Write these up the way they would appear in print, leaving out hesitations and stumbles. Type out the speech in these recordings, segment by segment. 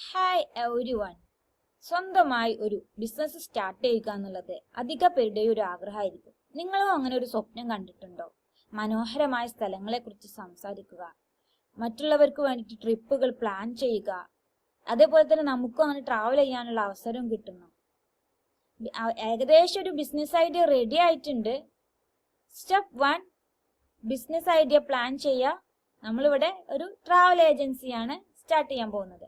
Hi every one. സ്വന്തമായി ഒരു business start ചെയ്യുക എന്നുള്ളത് അധിക പേരുടെയും ഒരു ആഗ്രഹമായിരിക്കും. നിങ്ങളും അങ്ങനെ ഒരു സ്വപ്നം കണ്ടിട്ടുണ്ടോ? മനോഹരമായ സ്ഥലങ്ങളെ കുറിച്ച് സംസാരിക്കുക, മറ്റുള്ളവർക്ക് വേണ്ടിയിട്ട് ട്രിപ്പുകൾ പ്ലാൻ ചെയ്യുക, അതേപോലെ തന്നെ നമുക്കും അങ്ങനെ ട്രാവൽ ചെയ്യാനുള്ള അവസരം കിട്ടുന്നു. ഏകദേശം ഒരു ബിസിനസ് ഐഡിയ റെഡി ആയിട്ടുണ്ട്. സ്റ്റെപ്പ് 1, ബിസിനസ് ഐഡിയ പ്ലാൻ ചെയ്യുക. നമ്മളിവിടെ ഒരു ട്രാവൽ ഏജൻസിയാണ് സ്റ്റാർട്ട് ചെയ്യാൻ പോകുന്നത്.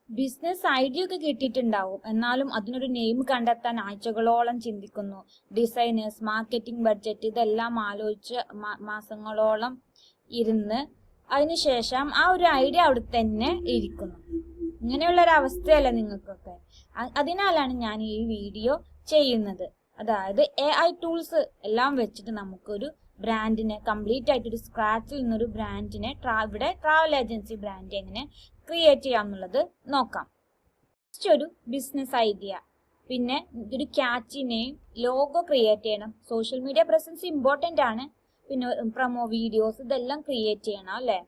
ബിസിനസ് ഐഡിയ ഒക്കെ കിട്ടിയിട്ടുണ്ടാവും, എന്നാലും അതിനൊരു നെയിം കണ്ടെത്താൻ ആഴ്ചകളോളം ചിന്തിക്കുന്നു. ഡിസൈനേഴ്സ്, മാർക്കറ്റിംഗ് ബഡ്ജറ്റ്, ഇതെല്ലാം ആലോചിച്ച് മാസങ്ങളോളം ഇരുന്ന് അതിനുശേഷം ആ ഒരു ഐഡിയ അവിടെ തന്നെ ഇരിക്കുന്നു. ഇങ്ങനെയുള്ള ഒരു അവസ്ഥയല്ല നിങ്ങൾക്കൊക്കെ. അതിനാലാണ് ഞാൻ ഈ വീഡിയോ ചെയ്യുന്നത്. അതായത് AI ടൂൾസ് എല്ലാം വെച്ചിട്ട് നമുക്കൊരു ബ്രാൻഡിനെ കംപ്ലീറ്റ് ആയിട്ട് ഒരു സ്ക്രാച്ചിൽ നിന്നൊരു ബ്രാൻഡിനെ ഇവിടെ ട്രാവൽ ഏജൻസി ബ്രാൻഡ് എങ്ങനെ ക്രിയേറ്റ് ചെയ്യാന്നുള്ളത് നോക്കാം. ഫസ്റ്റ് ഒരു ബിസിനസ് ഐഡിയ, പിന്നെ ഒരു ക്യാച്ചി നെയിം, ലോഗോ ക്രിയേറ്റ് ചെയ്യണം. സോഷ്യൽ മീഡിയ പ്രസൻസ് ഇമ്പോർട്ടൻ്റ് ആണ്. പിന്നെ പ്രൊമോ വീഡിയോസ് ഇതെല്ലാം ക്രിയേറ്റ് ചെയ്യണം അല്ലേ.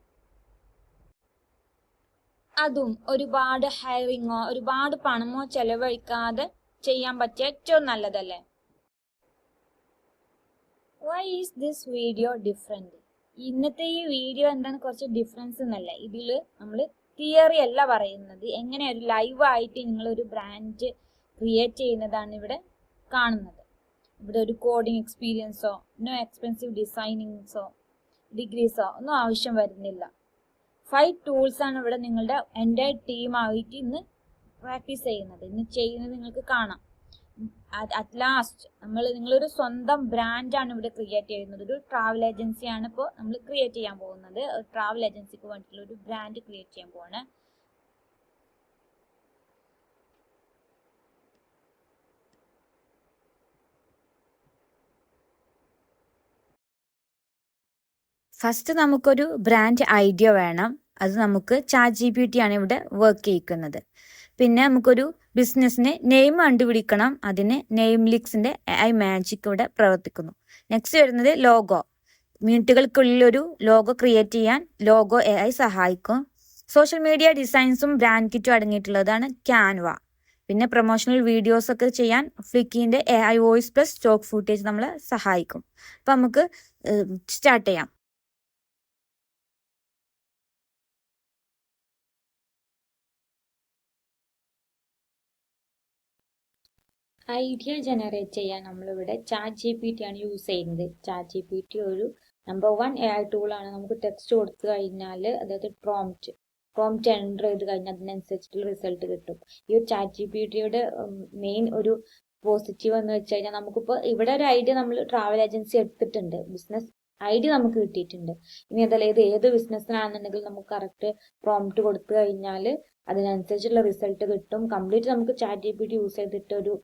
അതും ഒരുപാട് ഹയറിങ്ങോ ഒരുപാട് പണമോ ചെലവഴിക്കാതെ ചെയ്യാൻ പറ്റിയ ഏറ്റവും നല്ലതല്ലേ. Why is this video different? ഇന്നത്തെ ഈ വീഡിയോ എന്താണ് കുറച്ച് ഡിഫറൻസ് എന്നല്ല, ഇതിൽ നമ്മൾ തിയറി അല്ല പറയുന്നത്, എങ്ങനെ ഒരു ലൈവ് ആയിട്ട് നിങ്ങളൊരു ബ്രാൻഡ് ക്രിയേറ്റ് ചെയ്യുന്നതാണ് ഇവിടെ കാണുന്നത്. ഇവിടെ ഒരു കോഡിങ് എക്സ്പീരിയൻസോ നോ എക്സ്പെൻസീവ് ഡിസൈനിങ്സോ ഡിഗ്രീസോ ഒന്നും ആവശ്യം വരുന്നില്ല. 5 ടൂൾസ് ആണ് ഇവിടെ നിങ്ങളുടെ എൻ്റെ ടീമായിട്ട് ഇന്ന് പ്രാക്ടീസ് ചെയ്യുന്നത്, ഇന്ന് ചെയ്യുന്നത് നിങ്ങൾക്ക് കാണാം. അറ്റ് ലാസ്റ്റ് നിങ്ങളൊരു സ്വന്തം ബ്രാൻഡാണ് ഇവിടെ ക്രിയേറ്റ് ചെയ്യുന്നത്. ഒരു ട്രാവൽ ഏജൻസിയാണ് ഇപ്പോൾ നമ്മൾ ക്രിയേറ്റ് ചെയ്യാൻ പോകുന്നത്. ട്രാവൽ ഏജൻസിക്ക് വേണ്ടിയിട്ടുള്ള ഒരു ബ്രാൻഡ് ക്രിയേറ്റ് ചെയ്യാൻ പോവാണ്. ഫസ്റ്റ് നമുക്കൊരു ബ്രാൻഡ് ഐഡിയ വേണം. അത് നമുക്ക് ChatGPT ആണ് ഇവിടെ വർക്ക് ചെയ്യിക്കുന്നത്. പിന്നെ നമുക്കൊരു ബിസിനസ്സിന് നെയിം കണ്ടുപിടിക്കണം. അതിന് നെയിംലിക്സിന്റെ AI മാജിക് ഇവിടെ പ്രവർത്തിക്കുന്നു. നെക്സ്റ്റ് വരുന്നത് ലോഗോ. മിനിറ്റുകൾക്കുള്ളിൽ ഒരു ലോഗോ ക്രിയേറ്റ് ചെയ്യാൻ ലോഗോ AI സഹായിക്കും. സോഷ്യൽ മീഡിയ ഡിസൈൻസും ബ്രാൻഡ് കിറ്റും അടങ്ങിയിട്ടുള്ളതാണ് ക്യാൻവ. പിന്നെ പ്രൊമോഷണൽ വീഡിയോസ് ഒക്കെ ചെയ്യാൻ ഫ്ലിക്കിന്റെ AI voice plus stock footage നമ്മളെ സഹായിക്കും. അപ്പം നമുക്ക് സ്റ്റാർട്ട് ചെയ്യാം. ഐഡിയ ജനറേറ്റ് ചെയ്യാൻ നമ്മളിവിടെ ChatGPT ആണ് യൂസ് ചെയ്യുന്നത്. ChatGPT ഒരു നമ്പർ 1 AI ടൂളാണ്. നമുക്ക് ടെക്സ്റ്റ് കൊടുത്തു കഴിഞ്ഞാൽ, അതായത് പ്രോംപ്റ്റ് എൻ്റർ ചെയ്ത് കഴിഞ്ഞാൽ അതിനനുസരിച്ചിട്ടുള്ള റിസൾട്ട് കിട്ടും. ഈ ഒരു ChatGPTയുടെ മെയിൻ ഒരു പോസിറ്റീവ് എന്ന് വെച്ച് കഴിഞ്ഞാൽ, നമുക്കിപ്പോൾ ഇവിടെ ഒരു ഐഡിയ നമ്മൾ ട്രാവൽ ഏജൻസി എടുത്തിട്ടുണ്ട്, ബിസിനസ് ഐഡിയ നമുക്ക് കിട്ടിയിട്ടുണ്ട്. ഇനി അതല്ല ഏത് ബിസിനസ്സിനാണെന്നുണ്ടെങ്കിൽ നമുക്ക് കറക്റ്റ് പ്രോംപ്റ്റ് കൊടുത്തു കഴിഞ്ഞാൽ അതിനനുസരിച്ചുള്ള റിസൾട്ട് കിട്ടും. കംപ്ലീറ്റ് നമുക്ക് ChatGPT യൂസ് ചെയ്തിട്ട് ഒരു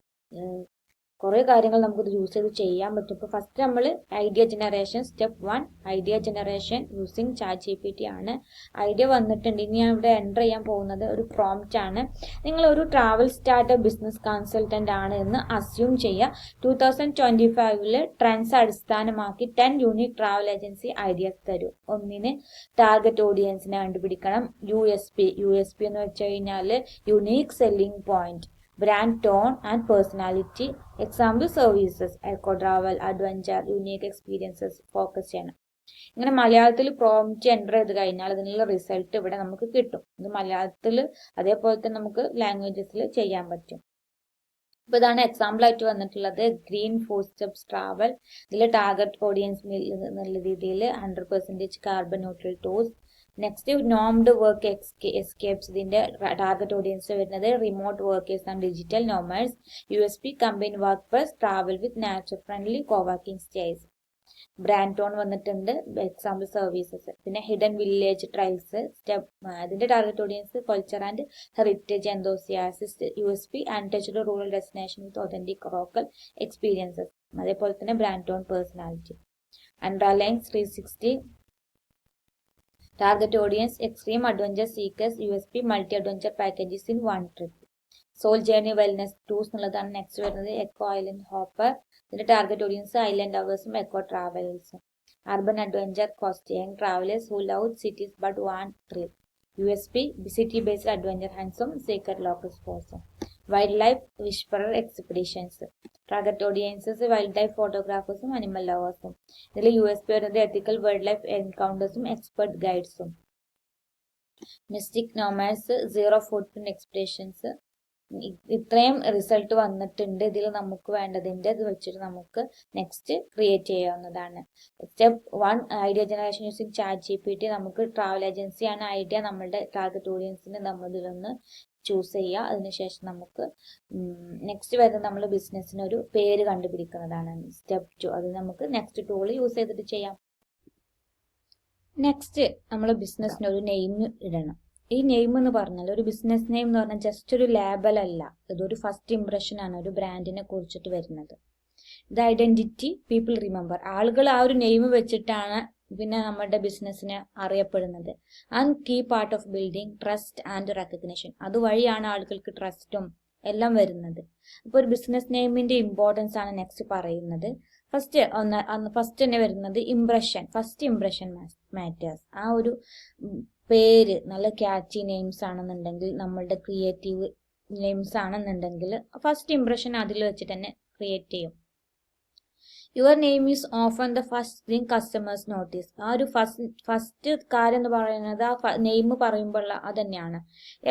കുറേ കാര്യങ്ങൾ നമുക്കിത് യൂസ് ചെയ്ത് ചെയ്യാൻ പറ്റും. ഇപ്പോൾ ഫസ്റ്റ് നമ്മൾ idea generation, step 1 idea generation using ChatGPT ആണ്. ഐഡിയ വന്നിട്ടുണ്ട്. ഇനി ഞാൻ ഇവിടെ എൻ്റർ ചെയ്യാൻ പോകുന്നത് ഒരു പ്രോംപ്റ്റ് ആണ്. നിങ്ങൾ ഒരു ട്രാവൽ സ്റ്റാർട്ടപ്പ് ബിസിനസ് കൺസൾട്ടൻ്റ് ആണ് എന്ന് അസ്യൂം ചെയ്യുക. 2025 ട്രെൻഡ്സ് അടിസ്ഥാനമാക്കി 10 യൂണിക് ട്രാവൽ ഏജൻസി ഐഡിയാസ് തരും. ഒന്നിന് ടാർഗറ്റ് ഓഡിയൻസിനെ കണ്ടുപിടിക്കണം. USP എന്ന് വെച്ച് കഴിഞ്ഞാൽ unique selling point, brand tone and personality. Example services, eco travel, adventure, unique experiences focus ചെയ്യണം. ഇങ്ങനെ മലയാളത്തിൽ പ്രോംപ്റ്റ് എൻ്റർ ചെയ്ത് കഴിഞ്ഞാൽ അതിനുള്ള റിസൾട്ട് ഇവിടെ നമുക്ക് കിട്ടും. ഇത് മലയാളത്തിൽ അതേപോലെ തന്നെ നമുക്ക് ലാംഗ്വേജസിൽ ചെയ്യാൻ പറ്റും. ഇപ്പോൾ ഇതാണ് എക്സാമ്പിൾ ആയിട്ട് വന്നിട്ടുള്ളത്. Green footsteps travel. ഇതിൽ ടാർഗറ്റ് ഓഡിയൻസ് എന്നുള്ള രീതിയിൽ 100% carbon neutral tools. Next nomad work escapes. ഇതിന്റെ ടാർഗറ്റ് ഓഡിയൻസ് വരുന്നത് remote workers and digital nomads. USP combine work plus travel with nature friendly coworking stays. Brand tone വന്നിട്ടുണ്ട്, example services. പിന്നെ hidden village trails. അതിന്റെ target audience culture and heritage enthusiast. USP untouched rural destination with authentic local experiences. അതേപോലെ തന്നെ brand tone personality. Underlines 360. Target audience extreme adventure seekers. USP multi adventure packages in 1 trip. Soul journey wellness tours എന്നുള്ളതാണ് next വരുന്നത്. Eco island hopper. ഇതിന്റെ target audience island അവേഴ്സും eco ട്രാവലേഴ്സും. Urban adventure coast young travellers who love cities but want thrill. USP, city-based adventure, handsome, sacred local sports. Wildlife, whisperer expeditions. Target audiences, wildlife photographers, animal lovers. ഇതിൽ USP വരുന്നത് ethical wildlife encounters, expert guides. Mystic nomads, zero footprint expeditions. ഇത്രയും result വന്നിട്ടുണ്ട്. ഇതിൽ നമുക്ക് വേണ്ടതിൻ്റെ ഇത് വെച്ചിട്ട് നമുക്ക് next create ചെയ്യാവുന്നതാണ്. Step 1 idea generation using ChatGPT. നമുക്ക് ട്രാവൽ ഏജൻസിയാണ് ഐഡിയ, നമ്മളുടെ ടാർഗറ്റ് ഓഡിയൻസിന് നമ്മൾ ഇതിലൊന്ന് ചൂസ് ചെയ്യുക. അതിനുശേഷം നമുക്ക് നെക്സ്റ്റ് വരുന്നത് നമ്മൾ ബിസിനസ്സിന് ഒരു പേര് കണ്ടുപിടിക്കുന്നതാണ്. സ്റ്റെപ്പ് 2 അത് നമുക്ക് നെക്സ്റ്റ് ടൂൾ യൂസ് ചെയ്തിട്ട് ചെയ്യാം. നെക്സ്റ്റ് നമ്മൾ ബിസിനസ്സിന് ഒരു നെയിം ഇടണം. ഈ നെയിം എന്ന് പറഞ്ഞാൽ ഒരു ബിസിനസ് നെയിം എന്ന് പറഞ്ഞാൽ ജസ്റ്റ് ഒരു ലേബൽ അല്ല, ഇതൊരു ഫസ്റ്റ് ഇംപ്രഷൻ ആണ് ഒരു ബ്രാൻഡിനെ കുറിച്ചിട്ട് വരുന്നത്. ഇത് ഐഡന്റിറ്റി പീപ്പിൾ റിമെമ്പർ. ആളുകൾ ആ ഒരു നെയിം വെച്ചിട്ടാണ് പിന്നെ നമ്മുടെ ബിസിനസ്സിനെ അറിയപ്പെടുന്നത്. And key part of building trust and recognition. അതുവഴിയാണ് ആളുകൾക്ക് ട്രസ്റ്റും എല്ലാം വരുന്നത്. അപ്പോൾ ഒരു ബിസിനസ് നെയിമിന്റെ ഇമ്പോർട്ടൻസ് ആണ് നെക്സ്റ്റ് പറയുന്നത്. ഫസ്റ്റ് തന്നെ വരുന്നത് ഇംപ്രഷൻ. First impression matters. ആ ഒരു പേര് നല്ല ക്യാച്ചി നെയിംസ് ആണെന്നുണ്ടെങ്കിൽ, നമ്മളുടെ ക്രിയേറ്റീവ് നെയിംസ് ആണെന്നുണ്ടെങ്കിൽ ഫസ്റ്റ് ഇംപ്രഷൻ അതിൽ വെച്ച് തന്നെ ക്രിയേറ്റ് ചെയ്യും. Your name is often the first thing customers notice. ആ ഒരു ഫസ്റ്റ് കാര്യം എന്ന് പറയുന്നത് ആ നെയിം പറയുമ്പോൾ അത് തന്നെയാണ്.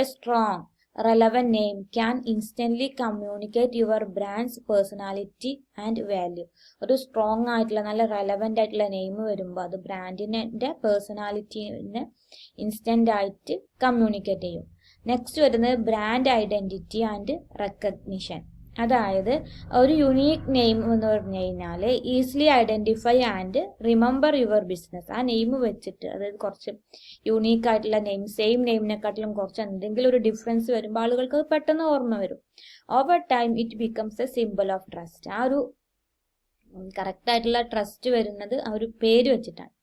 A strong relevant name can instantly communicate your brand's personality and value. ഒരു സ്ട്രോങ് ആയിട്ടുള്ള നല്ല റെലവൻ്റ് ആയിട്ടുള്ള നെയിം വരുമ്പോൾ അത് ബ്രാൻഡിൻ്റെ പേഴ്സണാലിറ്റിനെ ഇൻസ്റ്റൻ്റ് ആയിട്ട് കമ്മ്യൂണിക്കേറ്റ് ചെയ്യും. നെക്സ്റ്റ് വരുന്നത് ബ്രാൻഡ് ഐഡൻറ്റിറ്റി ആൻഡ് റെക്കഗ്നിഷൻ. അതായത് ഒരു യുണീക്ക് നെയിം എന്ന് പറഞ്ഞു കഴിഞ്ഞാൽ easily identify and remember your business. ആ നെയിം വെച്ചിട്ട്, അതായത് കുറച്ച് യുണീക്ക് ആയിട്ടുള്ള നെയിം സെയിം നെയിമിനെക്കാട്ടിലും കുറച്ച് എന്തെങ്കിലും ഒരു ഡിഫറൻസ് വരുമ്പോൾ ആളുകൾക്ക് പെട്ടെന്ന് ഓർമ്മ വരും. Over time it becomes A simple of trust. ആ ഒരു കറക്റ്റ് ആയിട്ടുള്ള ട്രസ്റ്റ് വരുന്നത് ആ ഒരു പേര് വെച്ചിട്ടാണ്.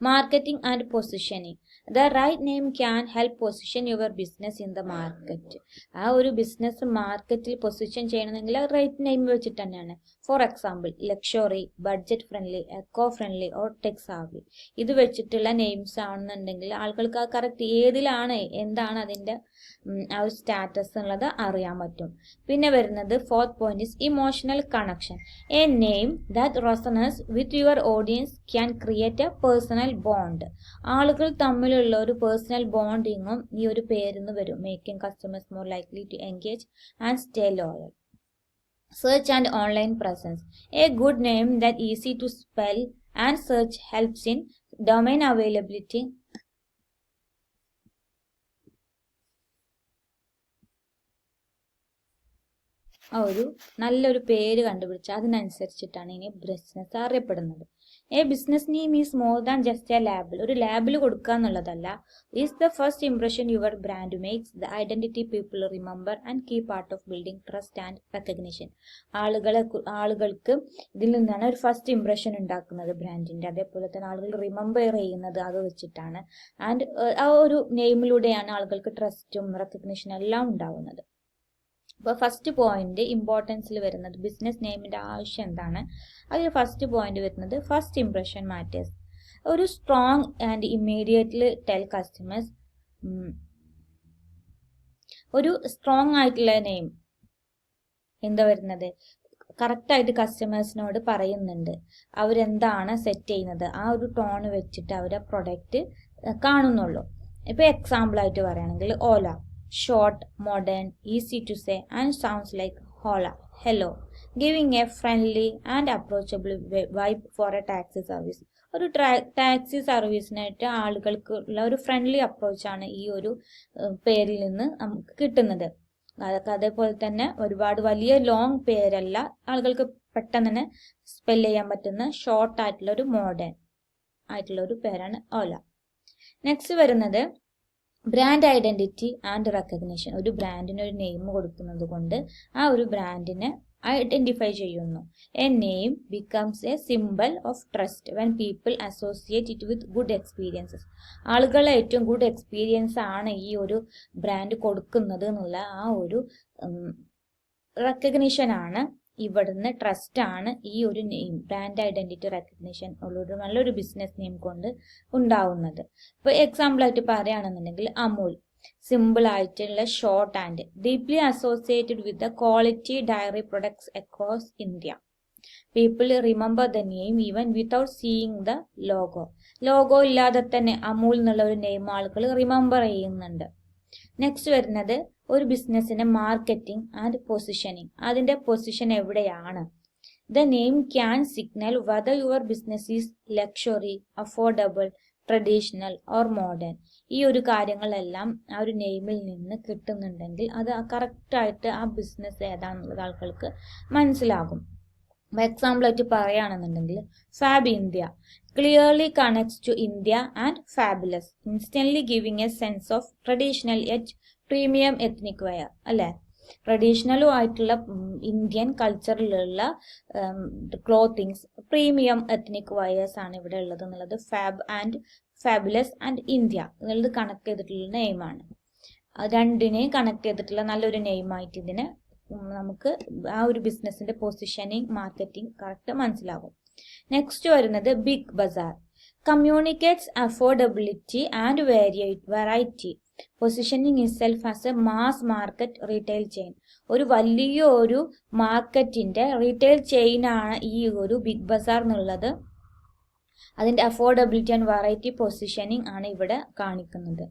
Marketing and positioning. The right name can help position your business in the market. ആ ഒരു ബിസിനസ് മാർക്കറ്റിൽ പൊസിഷൻ ചെയ്യണമെങ്കിൽ റൈറ്റ് നെയിം വെച്ചിട്ട് തന്നെയാണ്. For example luxury, budget friendly, eco friendly or tech savvy. ഇത് വെച്ചിട്ടുള്ള നെയിംസ് ആണെന്നുണ്ടെങ്കിൽ ആളുകൾക്ക് ആ കറക്റ്റ് ഏതിലാണ് എന്താണ് അതിൻ്റെ ആ ഒരു സ്റ്റാറ്റസ് എന്നുള്ളത് അറിയാൻ പറ്റും. പിന്നെ വരുന്നത് fourth point is emotional connection. A name that resonates with your audience can create a personal bond. ആളുകൾ തമ്മിലുള്ള ഒരു പേഴ്സണൽ ബോണ്ടിങ്ങും ഈ ഒരു പേരിന്ന് വരും. Making customers more likely to engage and stay loyal. Search and online presence. A good name that easy to spell and search helps in domain availability. ആ ഒരു നല്ലൊരു പേര് കണ്ടുപിടിച്ച് അതിനനുസരിച്ചിട്ടാണ് ഇനി ബിസിനസ് അറിയപ്പെടുന്നത്. A business name is more than just a label. ഒരു label കൊടുക്കുക എന്നുള്ളതല്ല. Is the first impression your brand makes, the identity people remember and key part of building trust and recognition. ആളുകൾക്ക് ഇതിൽ നിന്നാണ് ഒരു ഫസ്റ്റ് ഇംപ്രഷൻ ഉണ്ടാക്കുന്നത് ബ്രാൻഡിന്റെ. അതേപോലെ തന്നെ ആളുകൾ റിമെമ്പർ ചെയ്യുന്നത് അത് വെച്ചിട്ടാണ്. ആൻഡ് ആ ഒരു നെയിമിലൂടെയാണ് ആളുകൾക്ക് ട്രസ്റ്റും റെക്കഗ്നിഷനും എല്ലാം ഉണ്ടാവുന്നത്. അപ്പോൾ ഫസ്റ്റ് പോയിന്റ് ഇമ്പോർട്ടൻസിൽ വരുന്നത് ബിസിനസ് നെയിമിൻ്റെ ആവശ്യം എന്താണ്? അതിൽ ഫസ്റ്റ് പോയിന്റ് വരുന്നത് ഫസ്റ്റ് ഇംപ്രഷൻ മാറ്റേഴ്സ്. ഒരു strong and immediately tell customers. ഒരു സ്ട്രോങ് ആയിട്ടുള്ള നെയിം എന്താ വരുന്നത്? കറക്റ്റായിട്ട് കസ്റ്റമേഴ്സിനോട് പറയുന്നുണ്ട് അവരെന്താണ് സെറ്റ് ചെയ്യുന്നത്, ആ ഒരു ടോൺ വെച്ചിട്ട് അവരെ പ്രൊഡക്റ്റ് കാണുന്നുള്ളൂ. ഇപ്പോൾ എക്സാമ്പിളായിട്ട് പറയുകയാണെങ്കിൽ ഓല. Short, modern, easy to say and sounds like hola, hello, giving a friendly and approachable vibe for a taxi service. ഒരു ടാക്സി സർവീസിനായിട്ട് ആളുകൾക്കുള്ള ഒരു ഫ്രണ്ട്ലി അപ്രോച്ചാണ് ഈ ഒരു പേരിൽ നിന്ന് നമുക്ക് കിട്ടുന്നത്. അതേപോലെ തന്നെ ഒരുപാട് വലിയ ലോങ് പേരല്ല, ആളുകൾക്ക് പെട്ടെന്ന് തന്നെ സ്പെൽ ചെയ്യാൻ പറ്റുന്ന ഷോർട്ട് ആയിട്ടുള്ള ഒരു മോഡേൺ ആയിട്ടുള്ള ഒരു പേരാണ് ഓല. നെക്സ്റ്റ് വരുന്നത് ബ്രാൻഡ് ഐഡന്റിറ്റി ആൻഡ് റെക്കഗ്നിഷൻ. ഒരു ബ്രാൻഡിന് ഒരു നെയിം കൊടുക്കുന്നത് കൊണ്ട് ആ ഒരു ബ്രാൻഡിനെ ഐഡന്റിഫൈ ചെയ്യുന്നു. A name becomes A symbol of trust when people associate it with good experiences. ആളുകളെ ഏറ്റവും ഗുഡ് എക്സ്പീരിയൻസ് ആണ് ഈ ഒരു ബ്രാൻഡ് കൊടുക്കുന്നത് എന്നുള്ള ആ ഒരു റെക്കഗ്നിഷൻ ആണ് ഇവിടുന്ന് ട്രസ്റ്റ് ആണ് ഈ ഒരു നെയിം ബ്രാൻഡ് ഐഡന്റിറ്റി റെക്കഗ്നിഷൻ ഉള്ളൊരു നല്ലൊരു ബിസിനസ് നെയിം കൊണ്ട് ഉണ്ടാവുന്നത്. ഇപ്പോൾ എക്സാമ്പിൾ ആയിട്ട് പറയുകയാണെന്നുണ്ടെങ്കിൽ അമൂൽ, സിമ്പിൾ ആയിട്ടുള്ള short and deeply associated with the quality diary products across India. People remember the name even without seeing the logo. Logo ഇല്ലാതെ തന്നെ അമൂൽ എന്നുള്ള ഒരു നെയിം ആളുകൾ റിമെമ്പർ ചെയ്യുന്നുണ്ട്. നെക്സ്റ്റ് വരുന്നത് ഒരു ബിസിനസ്സിന്റെ മാർക്കറ്റിംഗ് ആൻഡ് പൊസിഷനിങ്. അതിന്റെ പൊസിഷൻ എവിടെയാണ്? The name can signal whether your business is luxury, affordable, traditional or modern. ഈ ഒരു കാര്യങ്ങളെല്ലാം ആ ഒരു നെയിമിൽ നിന്ന് കിട്ടുന്നുണ്ടെങ്കിൽ അത് കറക്റ്റായിട്ട് ആ ബിസിനസ് ഏതാണെന്നുള്ളത് ആൾക്കാർക്ക് മനസ്സിലാകും. എക്സാമ്പിൾ ആയിട്ട് പറയുകയാണെന്നുണ്ടെങ്കിൽ Fab India clearly connects to India and fabulous, instantly giving a sense of traditional yet premium ethnic wear. അല്ലെ, ട്രഡീഷണലും ആയിട്ടുള്ള ഇന്ത്യൻ കൾച്ചറിലുള്ള ക്ലോത്തിങ്സ്, പ്രീമിയം എത്നിക് വയേഴ്സ് ആണ് ഇവിടെ ഉള്ളത് എന്നുള്ളത് Fab and fabulous and India എന്നുള്ളത് കണക്ട് ചെയ്തിട്ടുള്ള നെയിമാണ്. രണ്ടിനെയും കണക്ട് ചെയ്തിട്ടുള്ള നല്ലൊരു നെയിമായിട്ട് ഇതിനെ നമുക്ക് ആ ഒരു ബിസിനസിന്റെ പൊസിഷനിങ്, മാർക്കറ്റിംഗ് കറക്റ്റ് മനസ്സിലാകും. നെക്സ്റ്റ് വരുന്നത് Big Bazaar communicates affordability and variety, positioning itself as a mass market retail chain. ഒരു വലിയൊരു മാർക്കറ്റിന്റെ റീറ്റെയിൽ ചെയിൻ ആണ് ഈ ഒരു ബിഗ് ബസാർ എന്നുള്ളത്. അതിന്റെ അഫോർഡബിലിറ്റി ആൻഡ് വെറൈറ്റി പൊസിഷനിങ് ആണ് ഇവിടെ കാണിക്കുന്നത്.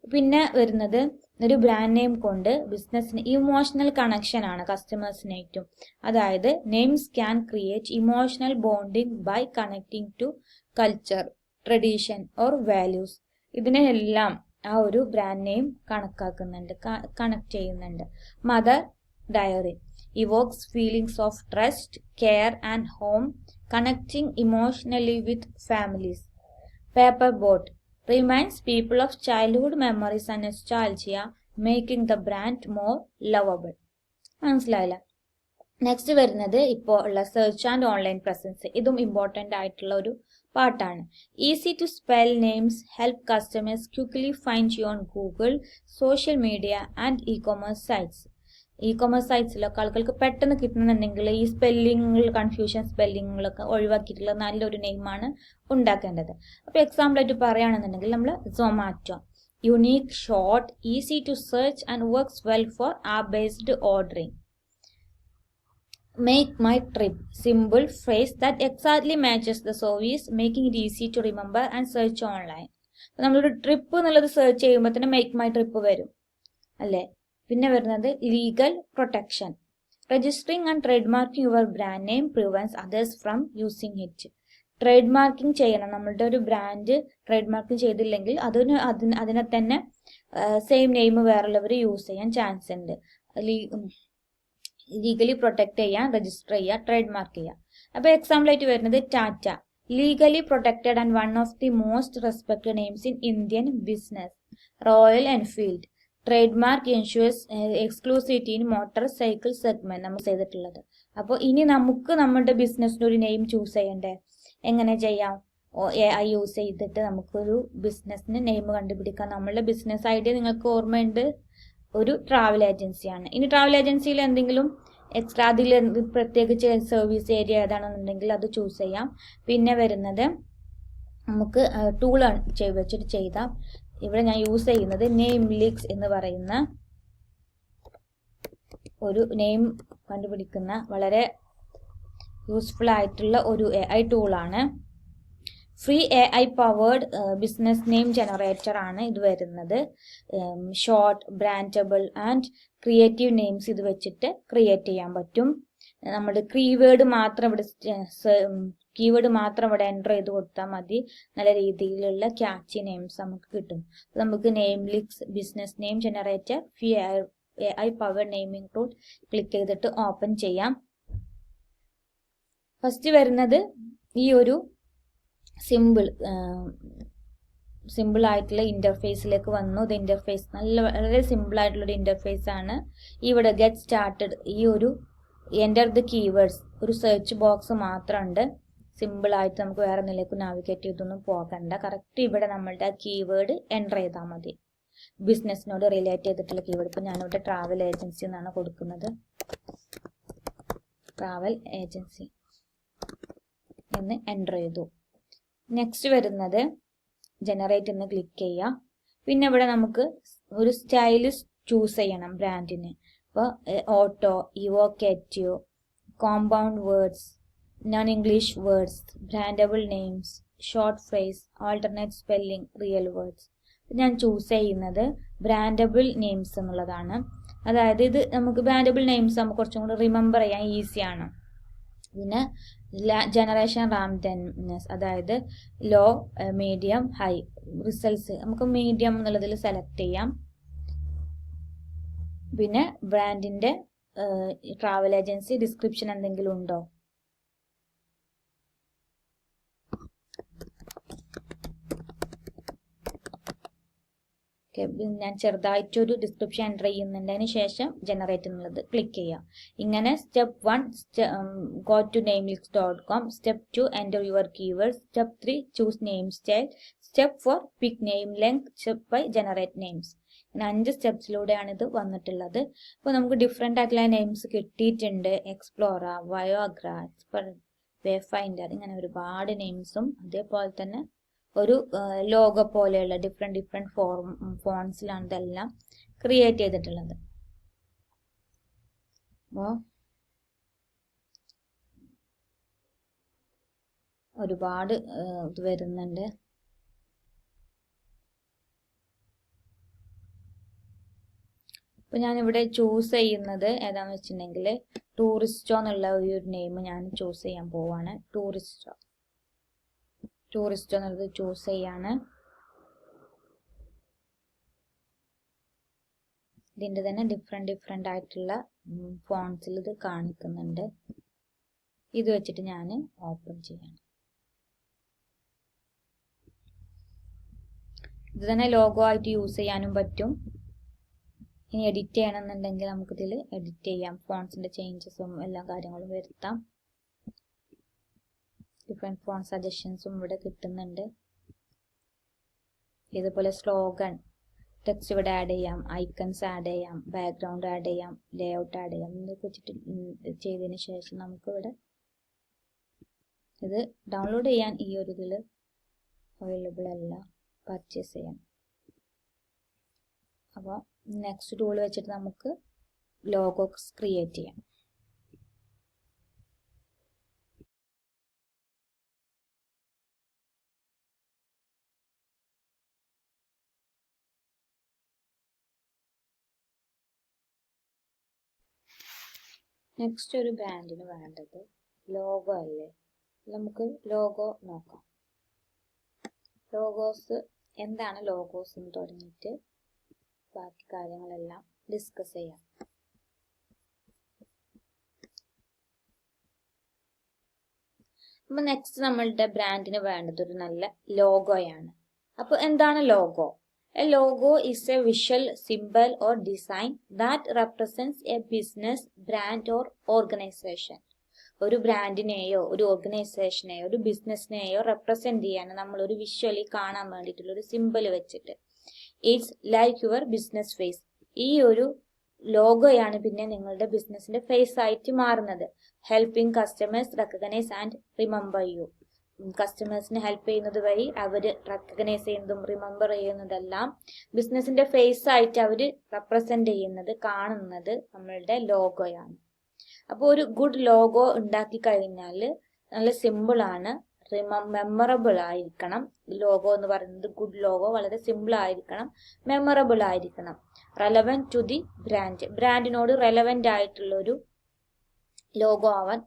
പിന്നെ വരുന്നത് ഒരു ബ്രാൻഡ് നെയിം കൊണ്ട് ബിസിനസ്സിന് ഇമോഷണൽ കണക്ഷൻ ആണ് കസ്റ്റമേഴ്സിനായിട്ടും. അതായത് names can create emotional bonding by connecting to culture, tradition or values. ഇതിനെല്ലാം ആ ഒരു ബ്രാൻഡ് നെയിം കണക്കാക്കുന്നുണ്ട്, കണക്ട് ചെയ്യുന്നുണ്ട്. Mother Dairy evokes feelings of trust, care and home, connecting emotionally with families. Paperboat reminds people of childhood memories and nostalgia, making the brand more lovable. മനസ്സിലായില്ല? Next വരുന്നത് ഇപ്പോൾ ഉള്ള search and online presence. ഇതും important ആയിട്ടുള്ള ഒരു പാർട്ടാണ്. Easy to spell names help customers quickly find you on Google, social media and e-commerce sites. E-commerce സൈറ്റ്സിലൊക്കെ ആളുകൾക്ക് പെട്ടെന്ന് കിട്ടണമെന്നുണ്ടെങ്കിൽ ഈ കൺഫ്യൂഷൻ സ്പെല്ലിങ്ങുകളൊക്കെ ഒഴിവാക്കിയിട്ടുള്ള നല്ലൊരു നെയിമാണ് ഉണ്ടാക്കേണ്ടത്. അപ്പോൾ എക്സാമ്പിൾ ആയിട്ട് പറയുകയാണെന്നുണ്ടെങ്കിൽ നമ്മൾ Zomato, unique, short, easy to search and works well for app based ordering. Make my trip, simple phrase that exactly matches the service, making it easy to remember and search online. അപ്പോൾ നമ്മളൊരു trip എന്നുള്ളത് search ചെയ്യുമ്പോൾ തന്നെ make my trip വരും അല്ലേ. പിന്നെ വരുന്നത് legal protection. Registering and trade marking your brand name prevents others from using it. Trade marking ചെയ്യണം. നമ്മളുടെ ഒരു ബ്രാൻഡ് ട്രേഡ് മാർക്കിംഗ് ചെയ്തില്ലെങ്കിൽ അതിനെ തന്നെ സെയിം നെയിം വേറുള്ളവർ യൂസ് ചെയ്യാൻ ചാൻസ് ഉണ്ട്. ലീഗലി പ്രൊട്ടക്ട് ചെയ്യാൻ, രജിസ്റ്റർ ചെയ്യുക, ട്രേഡ് മാർക്ക് ചെയ്യുക. അപ്പോൾ എക്സാമ്പിൾ ആയിട്ട് വരുന്നത് Tata, legally protected and one of the most respected names in Indian business. Royal Enfield, trade mark ensures exclusivity in motor cycle segment നമ്മൾ ചെയ്തിട്ടുള്ളത്. അപ്പോൾ ഇനി നമുക്ക് നമ്മുടെ ബിസിനസ്സിന് ഒരു നെയിം ചൂസ് ചെയ്യണ്ടേ? എങ്ങനെ ചെയ്യാം? AI യൂസ് ചെയ്തിട്ട് നമുക്കൊരു ബിസിനസ്സിന് നെയിം കണ്ടുപിടിക്കാം. നമ്മളുടെ ബിസിനസ് ഐഡിയ നിങ്ങൾക്ക് ഓർമ്മയുണ്ട്, ഒരു ട്രാവൽ ഏജൻസിയാണ്. ഇനി ട്രാവൽ ഏജൻസിയിൽ എന്തെങ്കിലും എക്സ്ട്രാ അതിൽ പ്രത്യേകിച്ച് സർവീസ് ഏരിയ ഏതാണെന്നുണ്ടെങ്കിൽ അത് ചൂസ് ചെയ്യാം. പിന്നെ വരുന്നത് നമുക്ക് ടൂൾ വെച്ചിട്ട് ചെയ്താൽ, ഇവിടെ ഞാൻ യൂസ് ചെയ്യുന്നത് നെയിംലിക്സ് എന്ന് പറയുന്ന ഒരു നെയിം കണ്ടുപിടിക്കുന്ന വളരെ യൂസ്ഫുൾ ആയിട്ടുള്ള ഒരു AI ടൂളാണ്. Free AI powered business name generator ആണ് ഇത് വരുന്നത്. Short, brandable and creative names ഇത് വെച്ചിട്ട് ക്രിയേറ്റ് ചെയ്യാൻ പറ്റും. നമ്മുടെ കീവേഡ് മാത്രം ഇവിടെ എൻ്റർ ചെയ്ത് കൊടുത്താൽ മതി. നല്ല രീതിയിലുള്ള ക്യാച്ചി നെയിംസ് നമുക്ക് കിട്ടും. നമുക്ക് Namelix business name generator free AI powered naming tool click ചെയ്തിട്ട് ഓപ്പൺ ചെയ്യാം. ഫസ്റ്റ് വരുന്നത് ഈ ഒരു സിമ്പിൾ ആയിട്ടുള്ള ഇന്റർഫേസിലേക്ക് വന്നു. ഇത് ഇന്റർഫേസ് വളരെ സിമ്പിൾ ആയിട്ടുള്ളൊരു ഇന്റർഫേസ് ആണ്. ഇവിടെ ഗെറ്റ് സ്റ്റാർട്ടഡ്, ഈ ഒരു എൻ്റർ ദ കീവേഡ്സ്, ഒരു സെർച്ച് ബോക്സ് മാത്രമുണ്ട്. സിമ്പിൾ ആയിട്ട് നമുക്ക് വേറെ നിലയ്ക്ക് നാവിഗേറ്റ് ചെയ്തൊന്നും പോകണ്ട. കറക്റ്റ് ഇവിടെ നമ്മളുടെ കീവേഡ് എൻ്റർ ചെയ്താൽ മതി. ബിസിനസ്സിനോട് റിലേറ്റ് ചെയ്തിട്ടുള്ള കീവേഡ്. ഇപ്പം ഞാനിവിടെ ട്രാവൽ ഏജൻസി എന്നാണ് കൊടുക്കുന്നത്. ട്രാവൽ ഏജൻസി എന്ന് എൻ്റർ ചെയ്തു. നെക്സ്റ്റ് വരുന്നത് ജനറേറ്റ് എന്ന് ക്ലിക്ക് ചെയ്യുക. പിന്നെ ഇവിടെ നമുക്ക് ഒരു സ്റ്റൈല് ചൂസ് ചെയ്യണം ബ്രാൻഡിന്. അപ്പോൾ auto, evocative, compound words, non English words, brandable names, short phrase, alternate spelling, real words. ഞാൻ ചൂസ് ചെയ്യുന്നത് ബ്രാൻഡബിൾ നെയിംസ് എന്നുള്ളതാണ്. അതായത് ഇത് നമുക്ക് ബ്രാൻഡബിൾ നെയിംസ് നമുക്ക് കുറച്ചും കൂടി റിമെമ്പർ ചെയ്യാൻ ഈസിയാണ്. പിന്നെ ജനറേഷൻ റാൻഡംനെസ്, അതായത് ലോ, മീഡിയം, ഹൈ. റിസൾട്ട്സ് നമുക്ക് മീഡിയം എന്നുള്ളതിൽ സെലക്ട് ചെയ്യാം. പിന്നെ ബ്രാൻഡിന്റെ ട്രാവൽ ഏജൻസി ഡിസ്ക്രിപ്ഷൻ എന്തെങ്കിലും ഉണ്ടോ? ഞാൻ ചെറുതായിട്ടൊരു ഡിസ്ക്രിപ്ഷൻ എൻ്റർ ചെയ്യുന്നുണ്ട്. അതിന് ശേഷം ജനറേറ്റ് എന്നുള്ളത് ക്ലിക്ക് ചെയ്യാം. ഇങ്ങനെ step 1 go to namelist.com, step 2 enter your keywords, step 3 choose name style, step 4 pick name length, step 5 generate names. ഇങ്ങനെ 5 സ്റ്റെപ്സിലൂടെയാണ് ഇത് വന്നിട്ടുള്ളത്. അപ്പോൾ നമുക്ക് ഡിഫറെൻ്റ് ആയിട്ടുള്ള നെയിംസ് കിട്ടിയിട്ടുണ്ട്. എക്സ്പ്ലോറ, വയോഗ്ര, വേഫൈൻഡർ, ഇങ്ങനെ ഒരുപാട് നെയിംസും അതേപോലെ തന്നെ ഒരു ലോഗോ പോലെയുള്ള ഡിഫറെൻറ്റ് ഫോൺസിലാണ് ഇതെല്ലാം ക്രിയേറ്റ് ചെയ്തിട്ടുള്ളത്. അപ്പോൾ ഒരുപാട് ഇത് വരുന്നുണ്ട്. അപ്പോൾ ഞാനിവിടെ ചൂസ് ചെയ്യുന്നത് ഏതാണെന്ന് വെച്ചിട്ടുണ്ടെങ്കിൽ ടൂറിസ്റ്റോ എന്നുള്ള ഒരു നെയിം ഞാൻ ചൂസ് ചെയ്യാൻ പോവാണ്. ടൂറിസ്റ്റോ എന്നുള്ളത് ചൂസ് ചെയ്യാണ്. ഇതിൻ്റെ തന്നെ ഡിഫറെൻ്റ് ആയിട്ടുള്ള ഫോൺസിൽ ഇത് കാണിക്കുന്നുണ്ട്. ഇത് വെച്ചിട്ട് ഞാൻ ഓപ്പൺ ചെയ്യണം. ഇത് തന്നെ ലോഗോ ആയിട്ട് യൂസ് ചെയ്യാനും പറ്റും. ഇനി എഡിറ്റ് ചെയ്യണമെന്നുണ്ടെങ്കിൽ നമുക്കിതിൽ എഡിറ്റ് ചെയ്യാം. ഫോൺസിൻ്റെ ചേഞ്ചസും എല്ലാ കാര്യങ്ങളും വരുത്താം. ഡിഫറെൻറ്റ് ഫോൺ സജഷൻസും ഇവിടെ കിട്ടുന്നുണ്ട്. ഇതുപോലെ സ്ലോഗൻ ടെക്സ്റ്റ് ഇവിടെ ആഡ് ചെയ്യാം, ഐക്കൺസ് ആഡ് ചെയ്യാം, ബാക്ക്ഗ്രൗണ്ട് ആഡ് ചെയ്യാം, ലേഔട്ട് ആഡ് ചെയ്യാം. ഇതൊക്കെ വെച്ചിട്ട് ചെയ്തതിന് ശേഷം നമുക്കിവിടെ ഇത് ഡൗൺലോഡ് ചെയ്യാൻ ഈ ഒരു ഇതിൽ അവൈലബിൾ അല്ല, പർച്ചേസ് ചെയ്യാം. അപ്പോൾ നെക്സ്റ്റ് ടൂൾ വെച്ചിട്ട് നമുക്ക് ലോഗോസ് ക്രിയേറ്റ് ചെയ്യാം. നെക്സ്റ്റ് ഒരു ബ്രാൻഡിന് വേണ്ടത് ലോഗോ അല്ലേ. നമുക്ക് ലോഗോ നോക്കാം. ലോഗോസ് എന്താണ് ലോഗോസ് എന്ന് തുടങ്ങിയിട്ട് ബാക്കി കാര്യങ്ങളെല്ലാം ഡിസ്കസ് ചെയ്യാം. അപ്പോൾ നെക്സ്റ്റ് നമ്മളുടെ ബ്രാൻഡിന് വേണ്ടത് ഒരു നല്ല ലോഗോയാണ്. അപ്പോൾ എന്താണ് logo? A logo is a visual symbol or design that represents a business, brand or organization. ഒരു ബ്രാൻഡിനെയോ ഒരു ഓർഗനൈസേഷനെയോ ഒരു ബിസിനസ്സിനെയോ റെപ്രസെന്റ് ചെയ്യാൻ നമ്മൾ ഒരു വിഷ്വലി കാണാൻ വേണ്ടിയിട്ടുള്ള ഒരു സിമ്പിൾ വെച്ചിട്ട് it's like your business face. ഈ ഒരു ലോഗോയാണ് പിന്നെ നിങ്ങളുടെ ബിസിനസിന്റെ ഫേസ് ആയിട്ട് മാറുന്നത്. Helping customers recognise and remember you. കസ്റ്റമേഴ്സിനെ ഹെൽപ്പ് ചെയ്യുന്നത് വഴി അവർ റെക്കഗ്നൈസ് ചെയ്യുന്നതും റിമെമ്പർ ചെയ്യുന്നതെല്ലാം ബിസിനസിന്റെ ഫേസ് ആയിട്ട് അവർ റെപ്രസെന്റ് ചെയ്യുന്നത് കാണുന്നത് നമ്മളുടെ ലോഗോയാണ്. അപ്പോൾ ഒരു ഗുഡ് ലോഗോ ഉണ്ടാക്കി കഴിഞ്ഞാൽ നല്ല സിമ്പിളാണ്, മെമ്മറബിൾ ആയിരിക്കണം. ലോഗോ എന്ന് പറയുന്നത് ഗുഡ് ലോഗോ വളരെ സിമ്പിൾ ആയിരിക്കണം, മെമ്മറബിൾ ആയിരിക്കണം, റെലവൻറ്റ് ടു ദി ബ്രാൻഡിനോട് റെലവൻറ്റ് ആയിട്ടുള്ളൊരു ലോഗോ ആവാൻ